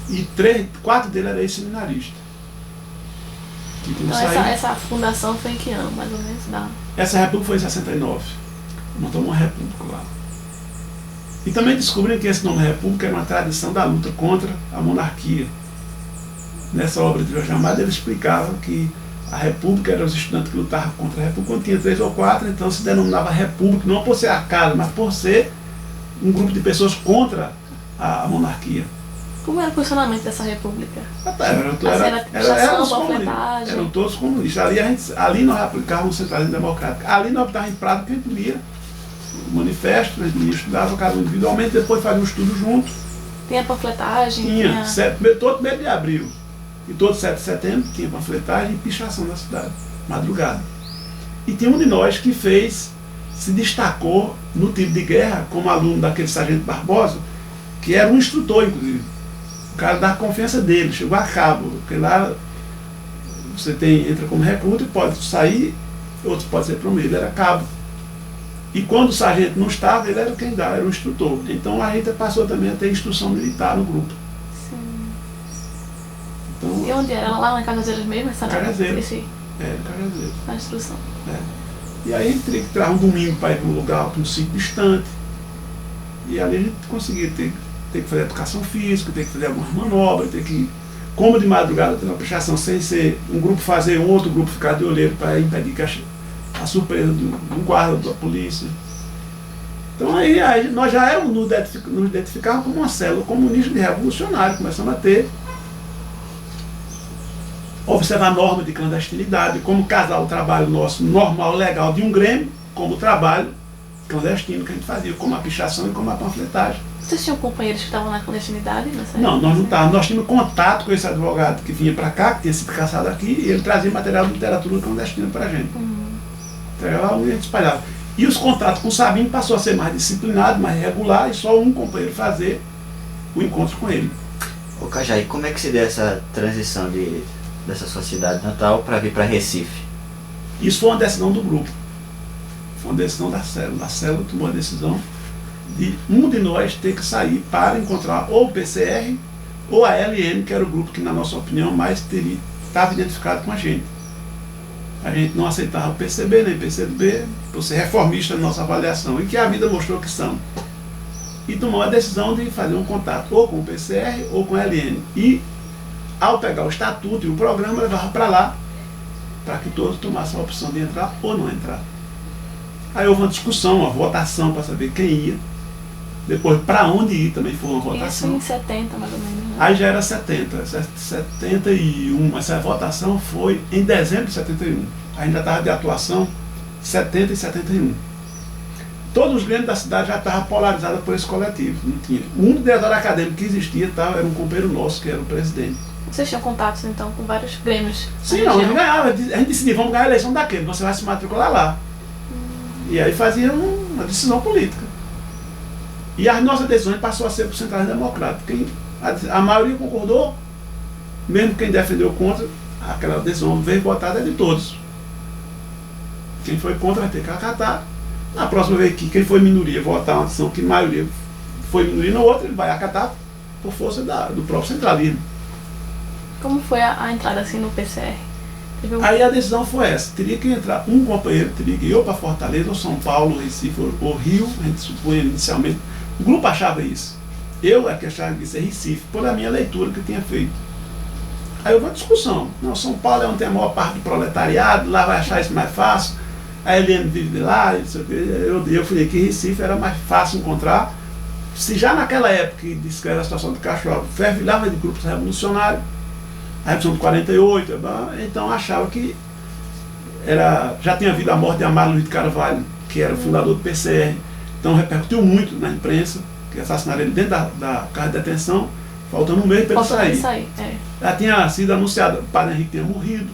E 4 deles eram ex-seminaristas. Então essa fundação foi em que ano, mais ou menos? Essa república foi em 69. Montamos uma república lá. E também descobriram que esse nome república era uma tradição da luta contra a monarquia. Nessa obra de Jorge Amado ele explicava que a república eram os estudantes que lutavam contra a república. Quando tinha 3 ou 4, então se denominava república, não por ser a casa, mas por ser um grupo de pessoas contra a monarquia. Como era o funcionamento dessa república? Eram os comunistas. Eram todos comunistas. Ali nós aplicávamos o centralismo democrático. Ali nós estávamos em Prado que a gente lia o manifesto, a gente estudava cada um individualmente, depois fazia um estudo junto. Tinha panfletagem? Tinha. Todo mês de abril e todo 7 de setembro tinha panfletagem e pichação na cidade, madrugada. E tinha um de nós que se destacou no tiro de guerra como aluno daquele sargento Barbosa, que era um instrutor, inclusive. O cara dá confiança dele, chegou a cabo, porque lá você entra como recruta e pode sair, outros podem ser promovido, era cabo. E quando o sargento não estava, ele era quem dava, era o instrutor. Então a gente passou também a ter instrução militar no grupo. Sim. Então, e onde era? Lá na Cajazeiras mesmo? Cajazeiras. Cajazeiras. Na instrução. E aí a gente teria que tirar um domingo para ir para um lugar, para um sítio distante. E ali a gente conseguia ter que fazer educação física, ter que fazer algumas manobras, ter que, como de madrugada, ter uma pichação sem ser um grupo fazer um outro grupo ficar de olheiro para impedir que a surpresa de um guarda da polícia. Então aí nós já éramos, nos identificávamos como uma célula comunista de revolucionário, começamos a observar normas de clandestinidade, como casar o trabalho nosso normal, legal de um grêmio, como o trabalho clandestino que a gente fazia, como a pichação e como a panfletagem. Vocês tinham companheiros que estavam na clandestinidade? Não, nós não estávamos. Nós tínhamos contato com esse advogado que vinha para cá, que tinha sido caçado aqui, e ele trazia material de literatura clandestina para a gente. Entregava e a gente espalhava. E os contatos com o Sabino passou a ser mais disciplinado, mais regular, e só um companheiro fazer o encontro com ele. Ô Cajá, e como é que se deu essa transição dessa sua cidade natal para vir para Recife? Isso foi uma decisão do grupo. Foi uma decisão da célula. A célula tomou a decisão de um de nós ter que sair para encontrar ou o PCR ou a LN, que era o grupo que, na nossa opinião, mais estava identificado com a gente. A gente não aceitava o PCB nem o PCB, por ser reformista na nossa avaliação, e que a vida mostrou que são. E tomou a decisão de fazer um contato ou com o PCR ou com a LN. E, ao pegar o estatuto e o programa, levava para lá, para que todos tomassem a opção de entrar ou não entrar. Aí houve uma discussão, uma votação para saber quem ia. Depois, para onde ir, também foi uma votação. Isso em 70, mais ou menos. Né? Aí já era 71. Essa votação foi em dezembro de 71. Ainda estava de atuação 70 e 71. Todos os grêmios da cidade já estavam polarizados por esse coletivo. Não tinha. O único diretor acadêmico que existia era um companheiro nosso, que era o presidente. Vocês tinham contatos, então, com vários grêmios? Sim, não, a gente ganhava. A gente decidia, vamos ganhar a eleição daquele, você vai se matricular lá. E aí fazia uma decisão política. E as nossas decisões passou a ser para o centralismo democrático. A maioria concordou, mesmo quem defendeu contra, aquela decisão veio votada de todos. Quem foi contra vai ter que acatar. Na próxima vez que quem foi minoria votar uma decisão que a maioria foi minoria, na outra ele vai acatar por força do próprio centralismo. Como foi a entrada assim no PCR? Aí a decisão foi essa, teria que entrar um companheiro, teria que ir ou para Fortaleza, ou São Paulo, ou Recife, ou Rio, a gente supunha inicialmente. O grupo achava isso. Eu é que achava que isso é Recife, por a minha leitura que eu tinha feito. Aí houve uma discussão. Não, São Paulo é onde tem a maior parte do proletariado, lá vai achar isso mais fácil. A Helene vive de lá, eu falei que Recife era mais fácil encontrar. Se já naquela época que descreve a situação do Cachorro, fervilhava de grupos revolucionários, a Revolução de 48, então achava que já tinha havido a morte de Amaro Luiz de Carvalho, que era o fundador do PCR, então repercutiu muito na imprensa, que assassinaram ele dentro da casa de detenção, faltando um mês para ele sair. Já tinha sido anunciado, o padre Henrique tinha morrido,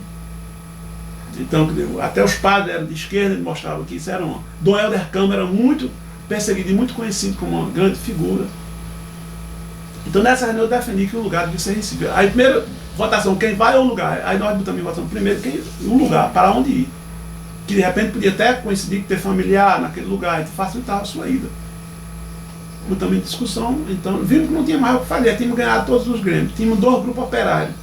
então até os padres eram de esquerda, eles mostravam que isso era Dom Helder Câmara era muito perseguido e muito conhecido como uma grande figura. Então nessa reunião eu defendi que o lugar devia ser Recife. Aí primeiro votação, quem vai ou o lugar. Aí nós botamos em votação primeiro o lugar, para onde ir. Que de repente podia até coincidir com ter familiar naquele lugar, então facilitava a sua ida. Botamos em discussão, então vimos que não tinha mais o que fazer, tínhamos ganhado todos os grêmios, tínhamos 2 grupos operários.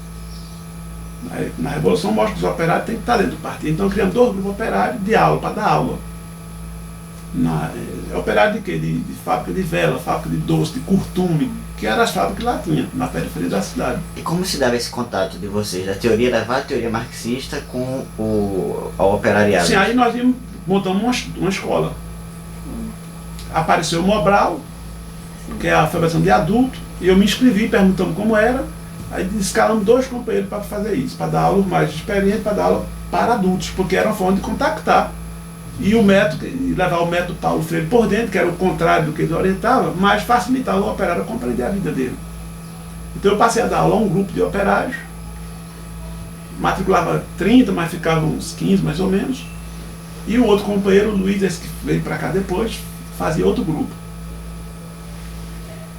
Na Revolução mostra que os operários têm que estar dentro do partido, então criamos 2 grupos operários de aula, para dar aula. Operário de quê? De fábrica de vela, fábrica de doce, de curtume, que eram as fábricas que lá tinha, na periferia da cidade. E como se dava esse contato de vocês, da teoria da VAR, teoria marxista, com o operariado? Sim, aí nós montamos uma escola. Apareceu o Mobral, que é a alfabetização de adulto, e eu me inscrevi, perguntando como era, aí escalamos 2 companheiros para fazer isso, para dar aula mais experiente, para dar aula para adultos, porque era uma forma de contactar. E o método, levar o método Paulo Freire por dentro, que era o contrário do que ele orientava, mas facilitava o operário a compreender a vida dele. Então eu passei a dar aula a um grupo de operários, matriculava 30, mas ficava uns 15 mais ou menos, e o outro companheiro, o Luiz, esse que veio para cá depois, fazia outro grupo.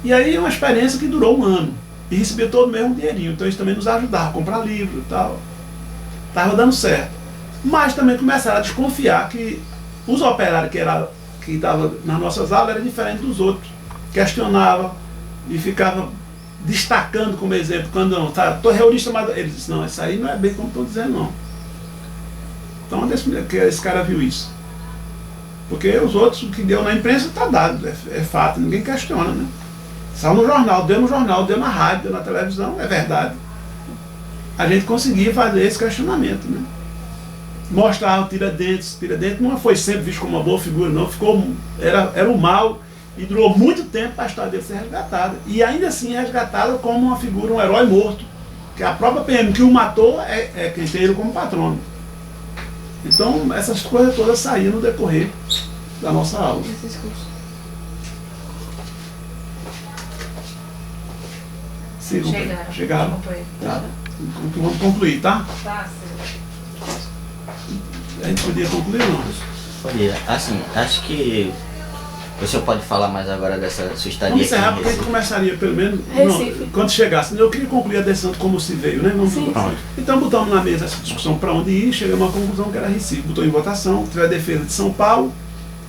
E aí uma experiência que durou 1 ano, e recebia todo o mesmo dinheirinho, então isso também nos ajudava a comprar livro e tal. Estava dando certo. Mas também começaram a desconfiar que os operários que estavam nas nossas aulas eram diferentes dos outros. Questionavam e ficavam destacando como exemplo, quando não, tá, estou reunista, mas eles disseram, não, isso aí não é bem como estou dizendo, não. Então esse cara viu isso. Porque os outros, o que deu na imprensa está dado, é fato, ninguém questiona, né? Saiu no jornal, deu na rádio, deu na televisão, é verdade. A gente conseguia fazer esse questionamento, né? Mostrar o Tiradentes não foi sempre visto como uma boa figura, não, era o mal e durou muito tempo para a história dele ser resgatada. E ainda assim resgatada como uma figura, um herói morto, que a própria PM que o matou é quem tem ele como patrono. Então essas coisas todas saíram no decorrer da nossa aula. Sim, chegaram. Tá. Vamos concluir, tá? Tá, A gente podia concluir, não? Podia. Assim, acho que o senhor pode falar mais agora dessa sua estadia. Vamos encerrar, porque a gente começaria pelo menos quando chegasse. Eu queria concluir a decisão de como se veio, né? Sim. Então botamos na mesa essa discussão para onde ir, chegamos a uma conclusão que era Recife. Botou em votação, teve a defesa de São Paulo,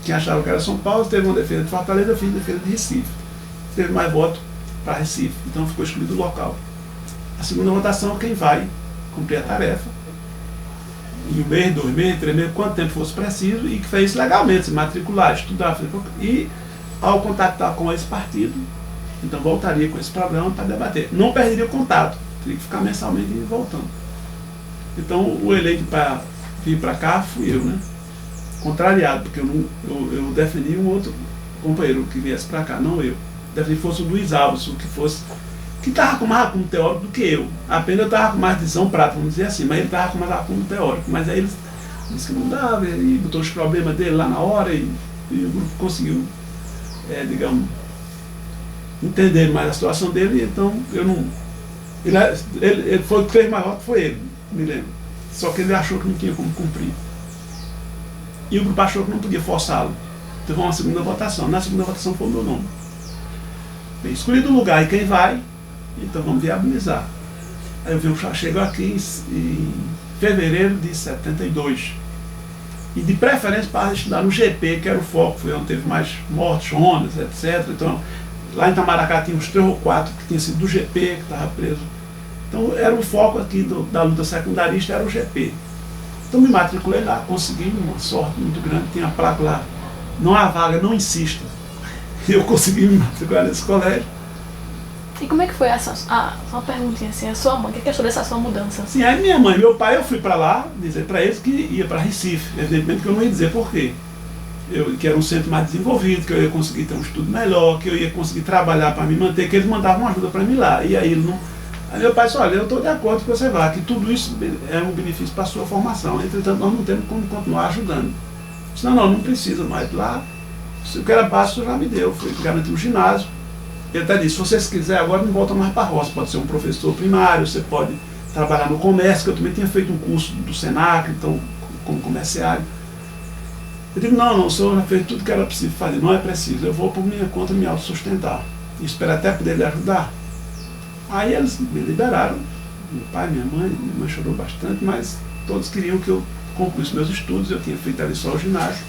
quem achava que era São Paulo, teve uma defesa de Fortaleza, eu fiz a defesa de Recife. Teve mais voto para Recife, então ficou escolhido o local. A segunda votação, quem vai cumprir a tarefa, em 1 mês, 2 meses, 3 meses, quanto tempo fosse preciso, e que fez isso legalmente, se matricular, estudar, e ao contactar com esse partido, então voltaria com esse programa para debater. Não perderia o contato, teria que ficar mensalmente voltando. Então o eleito para vir para cá fui eu, né? Contrariado, porque eu defendi um outro companheiro que viesse para cá, não eu. Defendi que fosse o Luiz Alves, que estava mais como teórico do que eu. Apenas eu estava com mais visão prática, vamos dizer assim, mas ele estava com mais como teórico. Mas aí ele disse que não dava, e botou os problemas dele lá na hora, e o grupo conseguiu, digamos, entender mais a situação dele, então eu não. Ele foi o que fez mais voto, foi ele, me lembro. Só que ele achou que não tinha como cumprir. E o grupo achou que não podia forçá-lo. Teve uma segunda votação. Na segunda votação foi o meu nome. Bem, escolhido o lugar e quem vai, então vamos viabilizar. Aí eu chego aqui em fevereiro de 72. E de preferência para estudar no GP, que era o foco, foi onde teve mais mortes, ondas, etc. Então, lá em Itamaracá tinha uns 3 ou 4 que tinham sido do GP, que estava preso. Então era o foco aqui da luta secundarista, era o GP. Então me matriculei lá, consegui uma sorte muito grande, tinha a placa lá, não há vaga, não insista. Eu consegui me matricular nesse colégio. E como é que foi uma perguntinha assim, a sua mãe, o que achou dessa sua mudança? Sim, aí minha mãe e meu pai, eu fui para lá dizer para eles que ia para Recife. Evidentemente que eu não ia dizer por quê. Que era um centro mais desenvolvido, que eu ia conseguir ter um estudo melhor, que eu ia conseguir trabalhar para me manter, que eles mandavam ajuda para mim lá. E aí ele não... Aí meu pai disse, olha, eu estou de acordo que você vá, que tudo isso é um benefício para a sua formação. Entretanto, nós não temos como continuar ajudando. Eu disse, não precisa mais. Lá, o que era básico já me deu, foi garantir um ginásio. Ele até disse, se você quiser agora não volta mais para a roça, pode ser um professor primário, você pode trabalhar no comércio, que eu também tinha feito um curso do Senac, então, como comerciário. Eu digo, não, o senhor já fez tudo que era preciso fazer, não é preciso, eu vou por minha conta me autossustentar. E espero até poder lhe ajudar. Aí eles me liberaram, meu pai, minha mãe chorou bastante, mas todos queriam que eu concluísse meus estudos, eu tinha feito ali só o ginásio.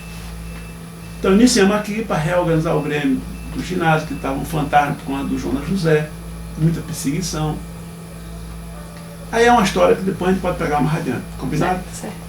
Então iniciamos aqui para reorganizar o Grêmio do ginásio, que estava um fantasma por conta do Jonas José, muita perseguição. Aí é uma história que depois a gente pode pegar mais adiante, combinado? Certo.